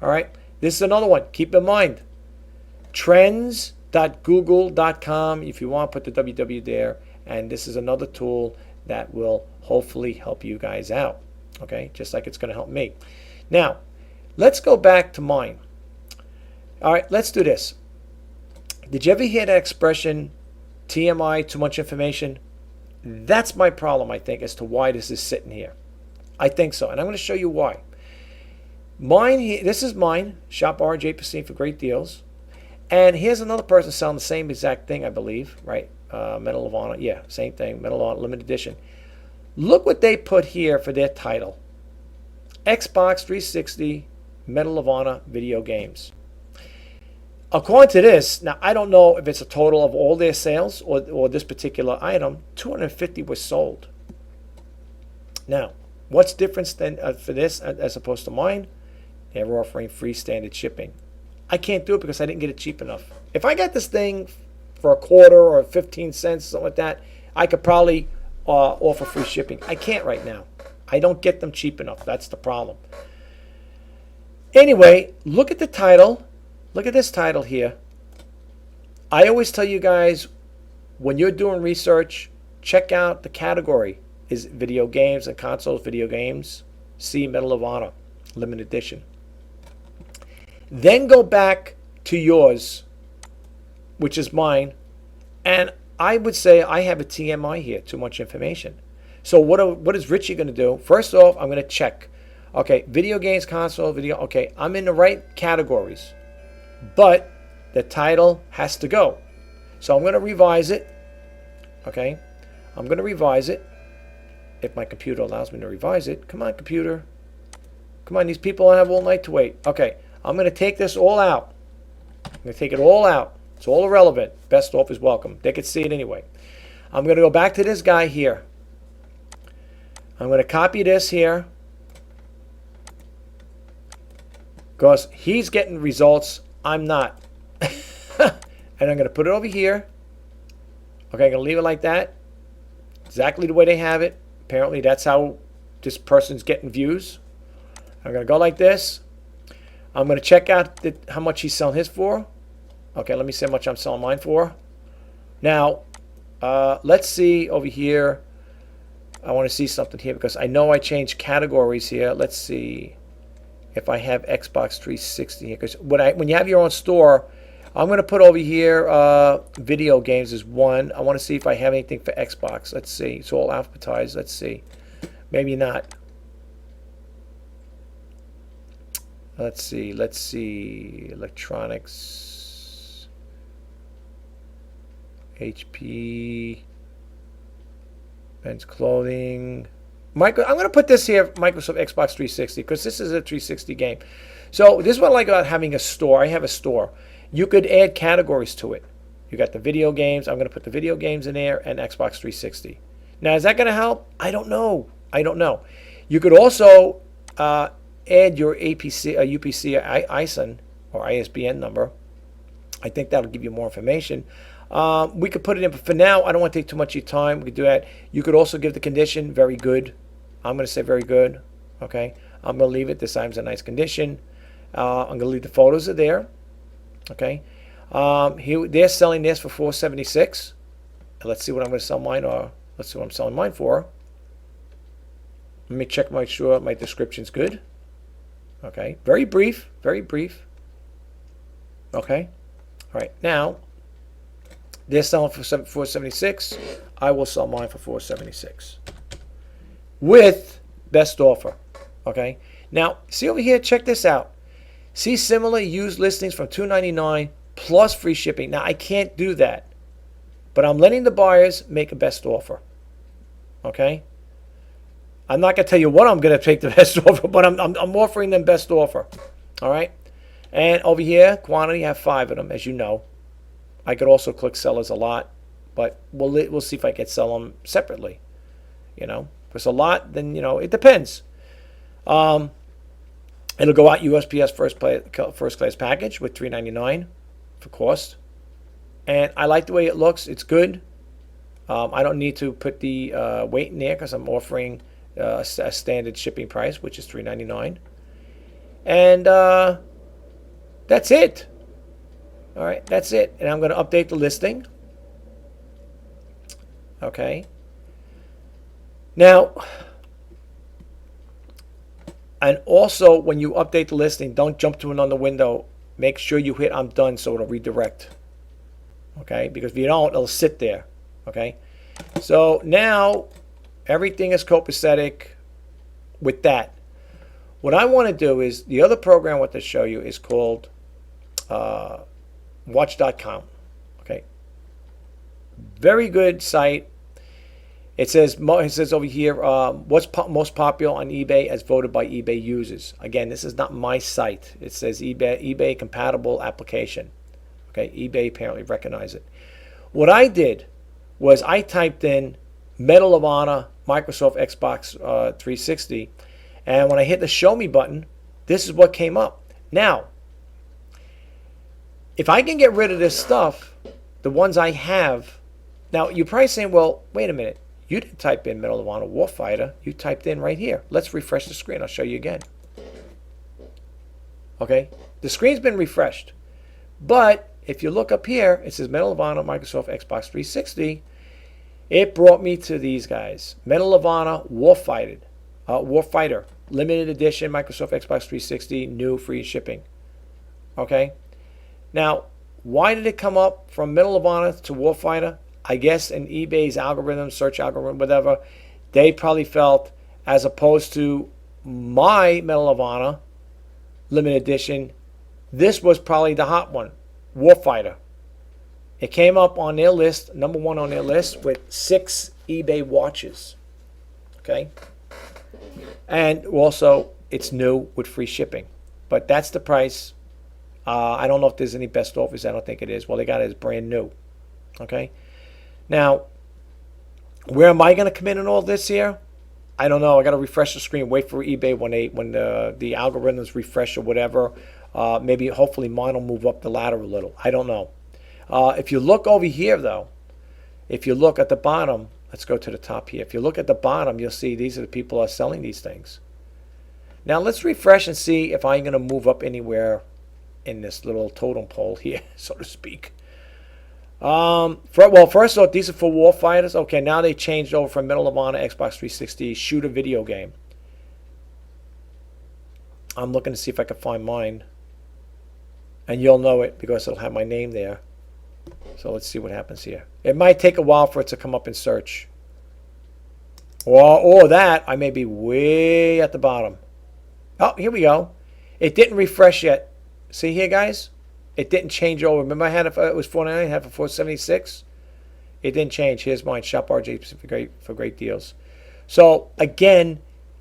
All right? This is another one. Keep in mind, trends.google.com. If you want, put the www there. And this is another tool that will hopefully help you guys out. Okay? Just like it's going to help me. Now, let's go back to mine. All right, let's do this. Did you ever hear that expression, TMI, too much information? That's my problem, I think, as to why this is sitting here. I think so, and I'm going to show you why. Mine here, this is mine, Shop RJ Pasini for great deals. And here's another person selling the same exact thing, I believe, right? Medal of Honor, yeah, same thing, Medal of Honor, limited edition. Look what they put here for their title. Xbox 360 Medal of Honor video games. According to this, now I don't know if it's a total of all their sales or this particular item, 250 was sold. Now, what's different than for this as opposed to mine? They're offering free standard shipping. I can't do it because I didn't get it cheap enough. If I got this thing for a quarter or 15 cents, something like that, I could probably offer free shipping. I can't right now. I don't get them cheap enough. That's the problem. Anyway, look at the title. Look at this title here. I always tell you guys, when you're doing research, check out the category. Is video games and consoles, video games. See Medal of Honor, limited edition. Then go back to yours, which is mine. And I would say I have a TMI here, too much information. So what is Richie going to do? First off, I'm going to check. Okay, video games, console, video. Okay, I'm in the right categories. But the title has to go. So I'm going to revise it. Okay, I'm going to revise it. If my computer allows me to revise it. Come on, computer. Come on, these people have all night to wait. Okay, I'm going to take this all out. I'm going to take it all out. It's all irrelevant. Best off is welcome. They could see it anyway. I'm going to go back to this guy here. I'm going to copy this here. Because he's getting results. I'm not. And I'm going to put it over here. Okay, I'm going to leave it like that. Exactly the way they have it. Apparently that's how this person's getting views. I'm going to go like this. I'm going to check out how much he's selling his for. Okay, let me see how much I'm selling mine for. Now, let's see over here. I want to see something here because I know I changed categories here. Let's see if I have Xbox 360 here. Because when you have your own store, I'm going to put over here video games is one. I want to see if I have anything for Xbox. Let's see. It's all alphabetized. Let's see. Maybe not. Let's see. Let's see. Electronics. HP. Men's clothing. I'm going to put this here, Microsoft Xbox 360, because this is a 360 game. So this is what I like about having a store. I have a store. You could add categories to it. You got the video games. I'm going to put the video games in there and Xbox 360. Now, is that going to help? I don't know. I don't know. You could also add your UPC ISIN or ISBN number. I think that'll give you more information. We could put it in, but for now, I don't want to take too much of your time. We could do that. You could also give the condition, very good. I'm going to say very good. Okay. I'm going to leave it. This item's in nice condition. I'm going to leave the photos are there. Okay. They're selling this for $476. Let's see what I'm going to sell mine, or let's see what I'm selling mine for. Let me check, make sure my description's good. Okay. Very brief. Very brief. Okay. All right. Now, they're selling for $476. I will sell mine for $476 with best offer. Okay. Now, see over here. Check this out. See similar used listings from $299 plus free shipping. Now, I can't do that, but I'm letting the buyers make a best offer. Okay. I'm not going to tell you what I'm going to take the best offer, but I'm offering them best offer. All right. And over here, quantity, I have 5 of them, as you know. I could also click sellers a lot, but we'll see if I can sell them separately. You know, if it's a lot, then, you know, it depends. It'll go out USPS first class package with $3.99 for cost. And I like the way it looks. It's good. I don't need to put the weight in there because I'm offering a standard shipping price, which is $3.99. And that's it. All right, that's it. And I'm going to update the listing. Okay. Now, and also when you update the listing, don't jump to another window. Make sure you hit I'm done so it'll redirect. Okay, because if you don't, it'll sit there. Okay, so now everything is copacetic with that. What I want to do is the other program I want to show you is called Watch.com. Okay, very good site. It says over here, what's most popular on eBay as voted by eBay users. Again, this is not my site. It says eBay compatible application. Okay, eBay apparently recognized it. What I did was I typed in Medal of Honor Microsoft Xbox 360, and when I hit the Show Me button, this is what came up. Now, if I can get rid of this stuff, the ones I have, now you're probably saying, well, wait a minute. You didn't type in Medal of Honor Warfighter. You typed in right here. Let's refresh the screen. I'll show you again. Okay? The screen's been refreshed. But if you look up here, it says Medal of Honor Microsoft Xbox 360. It brought me to these guys. Medal of Honor Warfighter. Limited edition Microsoft Xbox 360. New free shipping. Okay? Now, why did it come up from Medal of Honor to Warfighter? I guess in eBay's algorithm, search algorithm, whatever, they probably felt as opposed to my Medal of Honor limited edition, this was probably the hot one, Warfighter. It came up on their list, number one on their list, with 6 eBay watches. Okay? And also, it's new with free shipping. But that's the price. I don't know if there's any best offers. I don't think it is. Well, they got it as brand new. Okay? Now, where am I going to come in all this here? I don't know. I got to refresh the screen. Wait for eBay when the algorithms refresh or whatever. Maybe hopefully mine will move up the ladder a little. I don't know. If you look over here though, if you look at the bottom, let's go to the top here. If you look at the bottom, you'll see these are the people who are selling these things. Now let's refresh and see if I'm going to move up anywhere in this little totem pole here, so to speak. Well, first off, these are for warfighters. Okay, now they changed over from Medal of Honor Xbox 360 shooter video game. I'm looking to see if I can find mine. And you'll know it because it'll have my name there. So let's see what happens here. It might take a while for it to come up in search. Or that, I may be way at the bottom. Oh, here we go. It didn't refresh yet. See here, guys? It didn't change over. Remember I had it was $4.99, I had it for $4.76. It didn't change. Here's mine, Shop RJ for great deals. So again,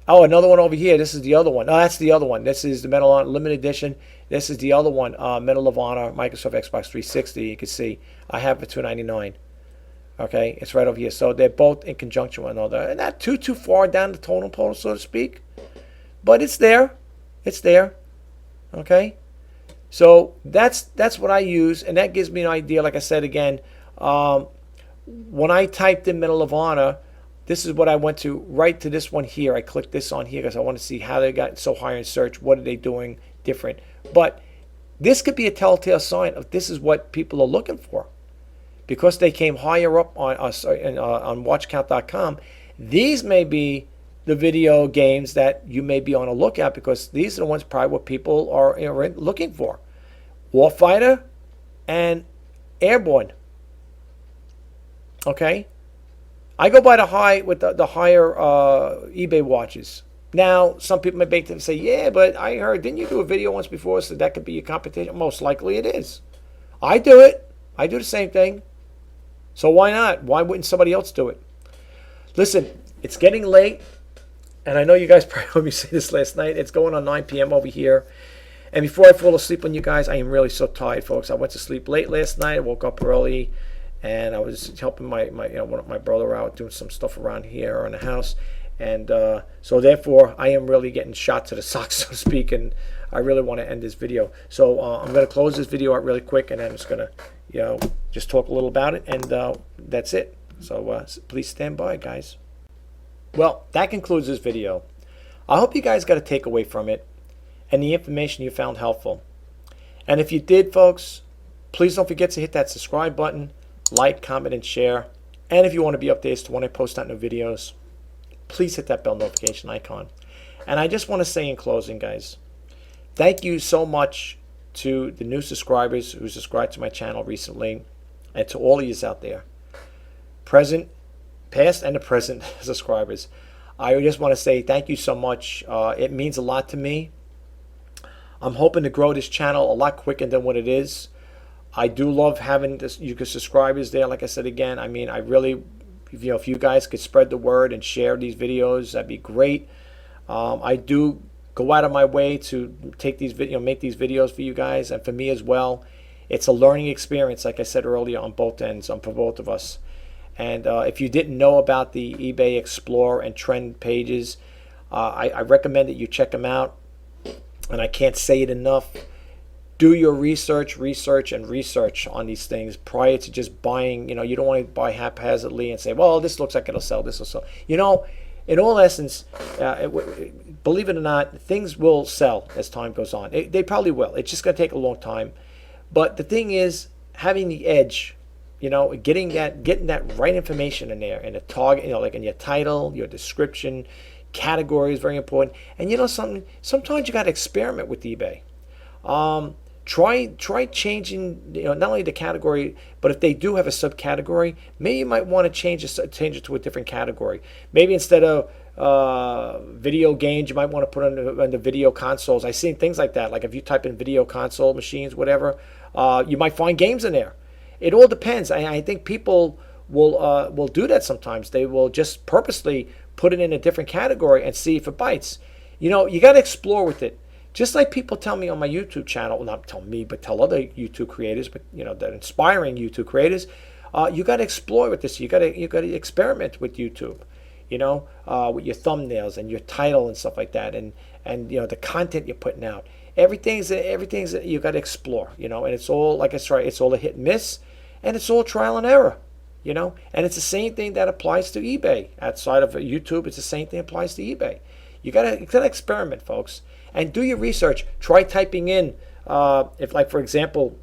oh, another one over here. This is the other one. Oh, that's the other one. This is the Medal of Honor Limited Edition. This is the other one, Medal of Honor Microsoft Xbox 360. You can see I have it for $2.99. Okay, it's right over here. So they're both in conjunction with one another. And not too far down the totem pole, so to speak. But it's there. It's there. Okay. So that's what I use, and that gives me an idea. Like I said again, when I typed in Medal of Honor, this is what I went to, right to this one here. I clicked this on here because I want to see how they got so high in search. What are they doing different? But this could be a telltale sign of this is what people are looking for. Because they came higher up on watchcount.com, these may be the video games that you may be on a lookout because these are the ones probably what people are looking for. Warfighter and Airborne. Okay? I go by the higher eBay watches. Now, some people may make them say, yeah, but I heard, didn't you do a video once before so that could be your competition? Most likely it is. I do it. I do the same thing. So why not? Why wouldn't somebody else do it? Listen, it's getting late. And I know you guys probably heard me say this last night. It's going on 9 p.m. over here. And before I fall asleep on you guys, I am really so tired, folks. I went to sleep late last night. I woke up early, and I was helping my brother out, doing some stuff around here in the house. And so therefore, I am really getting shot to the socks, so to speak, and I really want to end this video. So I'm going to close this video out really quick, and I'm just going to, just talk a little about it, and that's it. So please stand by, guys. Well, that concludes this video. I hope you guys got a takeaway from it and the information you found helpful. And if you did, folks, please don't forget to hit that subscribe button, like, comment, and share. And if you want to be updated to when I post out new videos, please hit that bell notification icon. And I just want to say in closing, guys, thank you so much to the new subscribers who subscribed to my channel recently, and to all of you out there, present, past, and the present subscribers. I just want to say thank you so much. It means a lot to me. I'm hoping to grow this channel a lot quicker than what it is. I do love having you subscribers there. Like I said again, I mean, I really, if you guys could spread the word and share these videos, that'd be great. I do go out of my way to take these make these videos for you guys and for me as well. It's a learning experience, like I said earlier, on both ends, for both of us. And if you didn't know about the eBay Explorer and Trend pages, I recommend that you check them out. And I can't say it enough. Do your research on these things prior to just buying. You don't want to buy haphazardly and say, well, this looks like it'll sell, this will sell. In all essence, believe it or not, things will sell as time goes on. They probably will. It's just going to take a long time. But the thing is, having the edge, getting that right information in there, in a target, like in your title, your description, category is very important. And something, sometimes you got to experiment with eBay. Try changing, not only the category, but if they do have a subcategory, maybe you might want to change it to a different category. Maybe instead of video games, you might want to put on the video consoles. I've seen things like that. Like if you type in video console machines, whatever, you might find games in there. It all depends. I think people will do that sometimes. They will just purposely put it in a different category and see if it bites. You got to explore with it. Just like people tell me on my YouTube channel, well, not tell me, but tell other YouTube creators, but the inspiring YouTube creators, you got to explore with this. You got to experiment with YouTube, with your thumbnails and your title and stuff like that, and the content you're putting out. Everything's you got to explore, and it's all, like I said, it's all a hit and miss, and it's all trial and error, and it's the same thing that applies to eBay. Outside of YouTube, it's the same thing that applies to eBay. You gotta experiment, folks, and do your research. Try typing in, if, like, for example,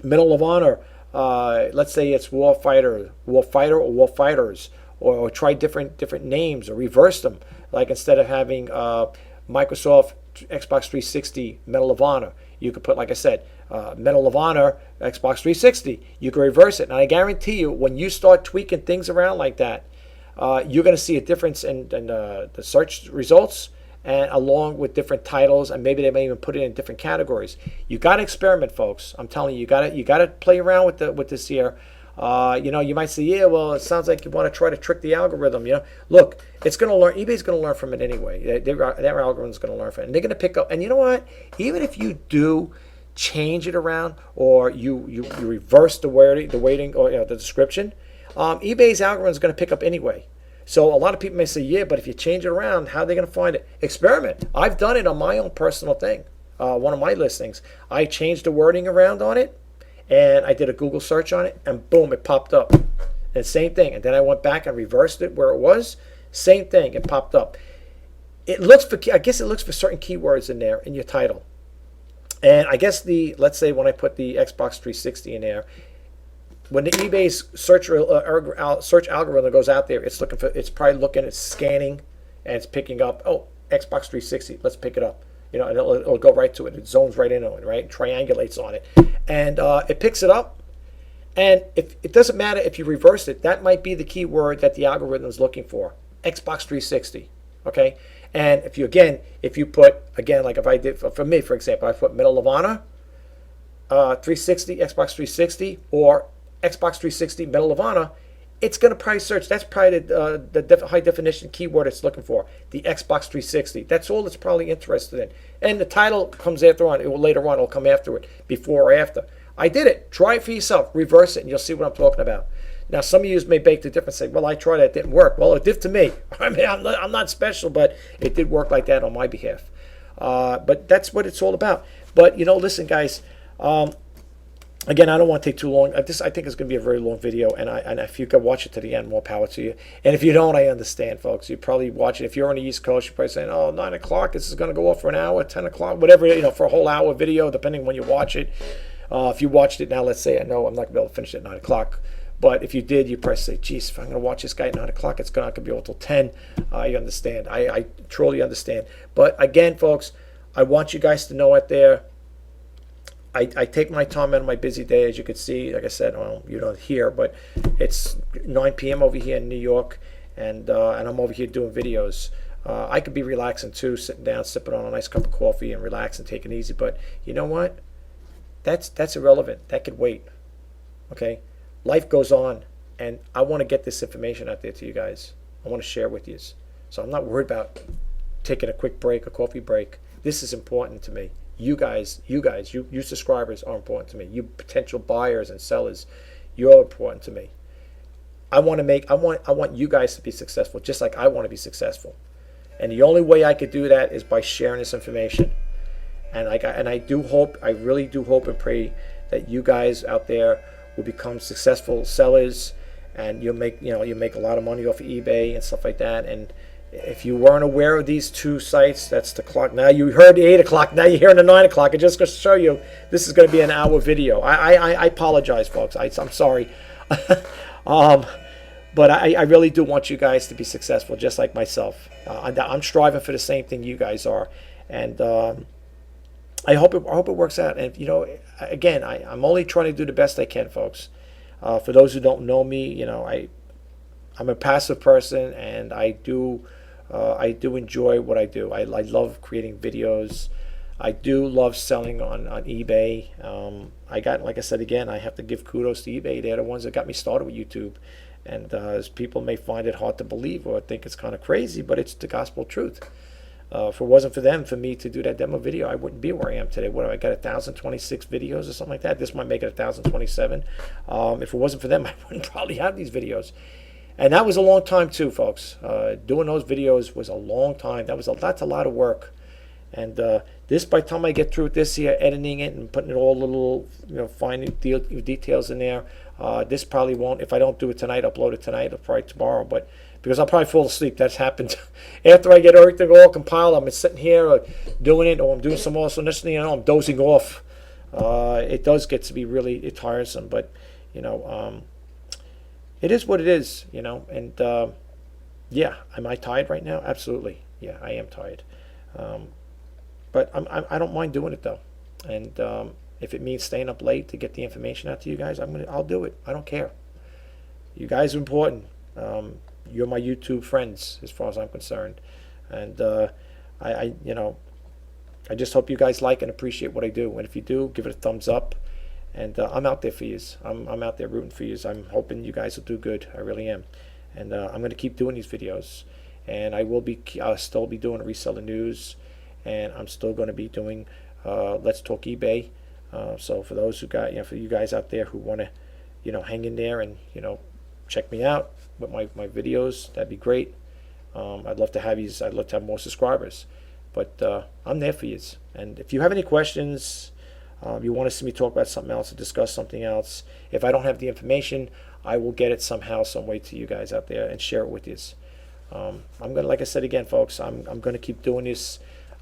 Medal of Honor. Let's say it's Warfighter, or Warfighters, or try different names, or reverse them. Like instead of having Microsoft Xbox 360 Medal of Honor, you could put, like I said, Medal of Honor Xbox 360. You can reverse it, and I guarantee you, when you start tweaking things around like that, you're going to see a difference in the search results, and along with different titles, and maybe they may even put it in different categories. You got to experiment, folks. I'm telling you, you got to play around with this here. You might say, yeah, well, it sounds like you want to try to trick the algorithm. Look, it's going to learn. eBay's going to learn from it anyway. Their algorithm's going to learn from it, and they're going to pick up. And you know what? Even if you do change it around, or you reverse the weighting or the description, eBay's algorithm is going to pick up anyway. So a lot of people may say, yeah, but if you change it around, how are they going to find it? Experiment. I've done it on my own personal thing. One of my listings, I changed the wording around on it, and I did a Google search on it, and boom, it popped up. And same thing. And then I went back and reversed it where it was. Same thing. It popped up. I guess it looks for certain keywords in there in your title. And I guess let's say when I put the Xbox 360 in there, when the eBay's search algorithm goes out there, it's probably looking, it's scanning, and it's picking up, oh, Xbox 360, let's pick it up. And it'll go right to it. It zones right into it, right? Triangulates on it. And it picks it up. And if it doesn't matter if you reverse it, that might be the keyword that the algorithm is looking for. Xbox 360. Okay? And if you put, again, like if I did, for me, for example, I put Medal of Honor 360, Xbox 360, or Xbox 360 Medal of Honor, it's going to probably search. That's probably the high definition keyword it's looking for, the Xbox 360. That's all it's probably interested in. And the title comes later on. Later on, it'll come after it, before or after. I did it. Try it for yourself. Reverse it, and you'll see what I'm talking about. Now, some of you may beg the difference and say, well, I tried it, it didn't work. Well, it did to me. I mean, I'm not special, but it did work like that on my behalf. But that's what it's all about. But, listen, guys, again, I don't want to take too long. I think it's going to be a very long video, and if you can watch it to the end, more power to you. And if you don't, I understand, folks. You probably watch it. If you're on the East Coast, you're probably saying, oh, 9 o'clock, this is going to go off for an hour, 10 o'clock, whatever, for a whole hour video, depending when you watch it. If you watched it now, let's say, I know I'm not going to be able to finish it at 9 o'clock. But if you did, you probably say, geez, if I'm going to watch this guy at 9 o'clock, it's not going to be over till 10. I understand. I truly understand. But again, folks, I want you guys to know out there, I take my time out of my busy day, as you can see. Like I said, well, you don't hear, but it's 9 p.m. over here in New York, and I'm over here doing videos. I could be relaxing too, sitting down, sipping on a nice cup of coffee and relaxing, taking it easy. But you know what? That's irrelevant. That could wait. Okay? Life goes on, and I want to get this information out there to you guys. I want to share with you. So I'm not worried about taking a quick break, a coffee break. This is important to me. You subscribers are important to me. You potential buyers and sellers, you're important to me. I want you guys to be successful, just like I want to be successful. And the only way I could do that is by sharing this information. And I really do hope and pray that you guys out there will become successful sellers, and you'll make a lot of money off of eBay and stuff like that. And if you weren't aware of these two sites, that's the clock. Now you heard the 8 o'clock. Now you're hearing the 9 o'clock. It just goes to show you this is going to be an hour video. I apologize, folks. I'm sorry. But I really do want you guys to be successful, just like myself. I'm striving for the same thing you guys are, and I hope it works out. And again, I'm only trying to do the best I can, folks. For those who don't know me, I'm a passive person, and I do enjoy what I do. I love creating videos. I do love selling on eBay. Like I said again, I have to give kudos to eBay. They're the ones that got me started with YouTube. And as people may find it hard to believe or think it's kind of crazy, but it's the gospel truth. If it wasn't for them, for me to do that demo video, I wouldn't be where I am today. What, I got 1,026 videos or something like that? This might make it 1,027. If it wasn't for them, I wouldn't probably have these videos. And that was a long time too, folks. Doing those videos was a long time. That's a lot of work. And this, by the time I get through with this here, editing it and putting it all little, fine details in there, this probably won't. If I don't do it tonight, upload it tonight or probably tomorrow. But because I'll probably fall asleep. That's happened. After I get everything all compiled, I'm sitting here doing it, or I'm doing some more. So next thing you know, I'm dozing off. It does get to be really tiresome, but it is what it is, And yeah, am I tired right now? Absolutely. Yeah, I am tired. But I don't mind doing it though, and if it means staying up late to get the information out to you guys, I'll do it. I don't care. You guys are important. You're my YouTube friends, as far as I'm concerned, and I just hope you guys like and appreciate what I do. And if you do, give it a thumbs up. And I'm out there for you. I'm out there rooting for you. I'm hoping you guys will do good. I really am. And I'm going to keep doing these videos. And I'll still be doing reseller news. And I'm still going to be doing Let's Talk eBay. So for those for you guys out there who want to, hang in there and, check me out with my videos, that'd be great. I'd love to have you. I'd love to have more subscribers. But I'm there for you. And if you have any questions, you want to see me talk about something else or discuss something else, if I don't have the information, I will get it somehow, some way to you guys out there and share it with you. Like I said again, folks, I'm going to keep doing this.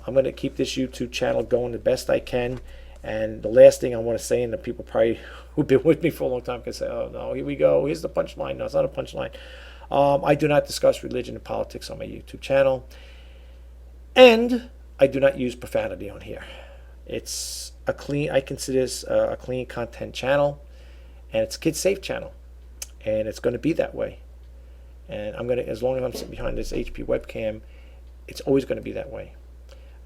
I'm going to keep this YouTube channel going the best I can. And the last thing I want to say, and the people probably who've been with me for a long time can say, oh no, here we go, here's the punchline. No, it's not a punchline. I do not discuss religion and politics on my YouTube channel. And I do not use profanity on here. It's I consider this a clean content channel, and it's a kid-safe channel, and it's going to be that way. And as long as I'm sitting behind this HP webcam, it's always going to be that way.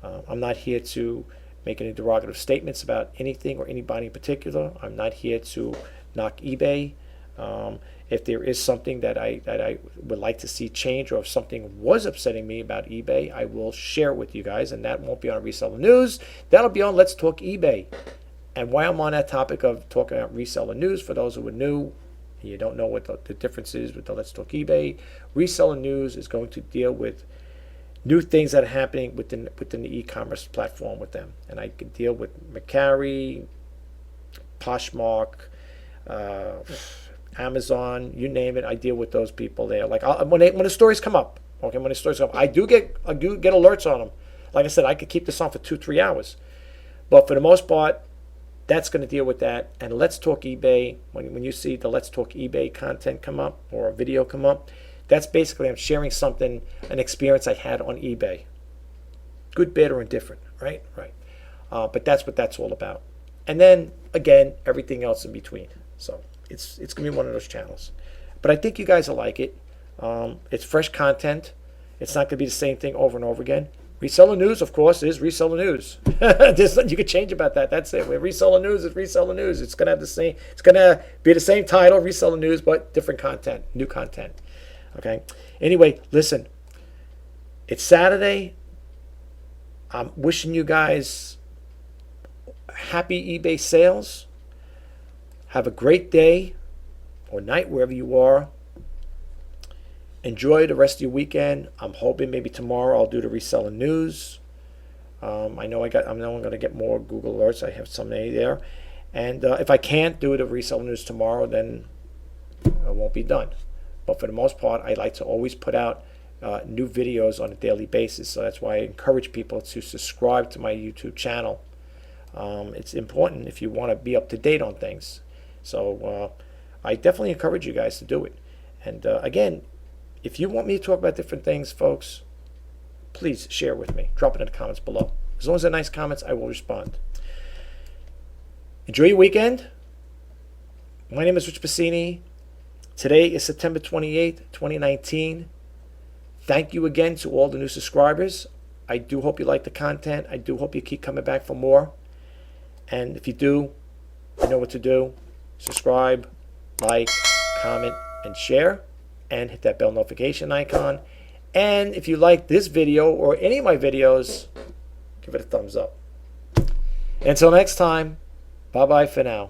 I'm not here to make any derogative statements about anything or anybody in particular. I'm not here to knock eBay. If there is something that I would like to see change, or if something was upsetting me about eBay, I will share it with you guys, and that won't be on Reseller News. That'll be on Let's Talk eBay. And while I'm on that topic of talking about Reseller News, for those who are new, You don't know what the difference is with the Let's Talk eBay. Reseller News is going to deal with new things that are happening within the e-commerce platform with them. And I can deal with Macari, Poshmark, Amazon, you name it. I deal with those people there. Like when the stories come up, okay, when the stories come up, I do get alerts on them. Like I said, I could keep this on for 2-3 hours. But for the most part, that's going to deal with that. And Let's Talk eBay, when you see the Let's Talk eBay content come up or a video come up, that's basically I'm sharing something, an experience I had on eBay. Good, bad, or indifferent, right? Right. But that's what that's all about. And then, again, everything else in between. So it's going to be one of those channels. But I think you guys will like it. It's fresh content. It's not going to be the same thing over and over again. Reseller News, of course, is Reseller News. There's nothing you could change about that. That's it. Reseller News is Reseller News. It's going to have the same. It's going to be the same title, Reseller News, but different content, new content. Okay. Anyway, listen. It's Saturday. I'm wishing you guys happy eBay sales. Have a great day or night wherever you are. Enjoy the rest of your weekend. I'm hoping maybe tomorrow I'll do the Reseller News. I know I'm going to get more Google alerts. I have some there. And if I can't do the Reseller News tomorrow, then it won't be done. But for the most part, I like to always put out new videos on a daily basis. So that's why I encourage people to subscribe to my YouTube channel. It's important if you want to be up to date on things. So I definitely encourage you guys to do it. And again, if you want me to talk about different things, folks, please share with me. Drop it in the comments below. As long as they're nice comments, I will respond. Enjoy your weekend. My name is Rich Pasini. Today is September 28th, 2019. Thank you again to all the new subscribers. I do hope you like the content. I do hope you keep coming back for more. And if you do, you know what to do. Subscribe, like, comment, and share. And hit that bell notification icon. And if you like this video or any of my videos, give it a thumbs up. Until next time, bye-bye for now.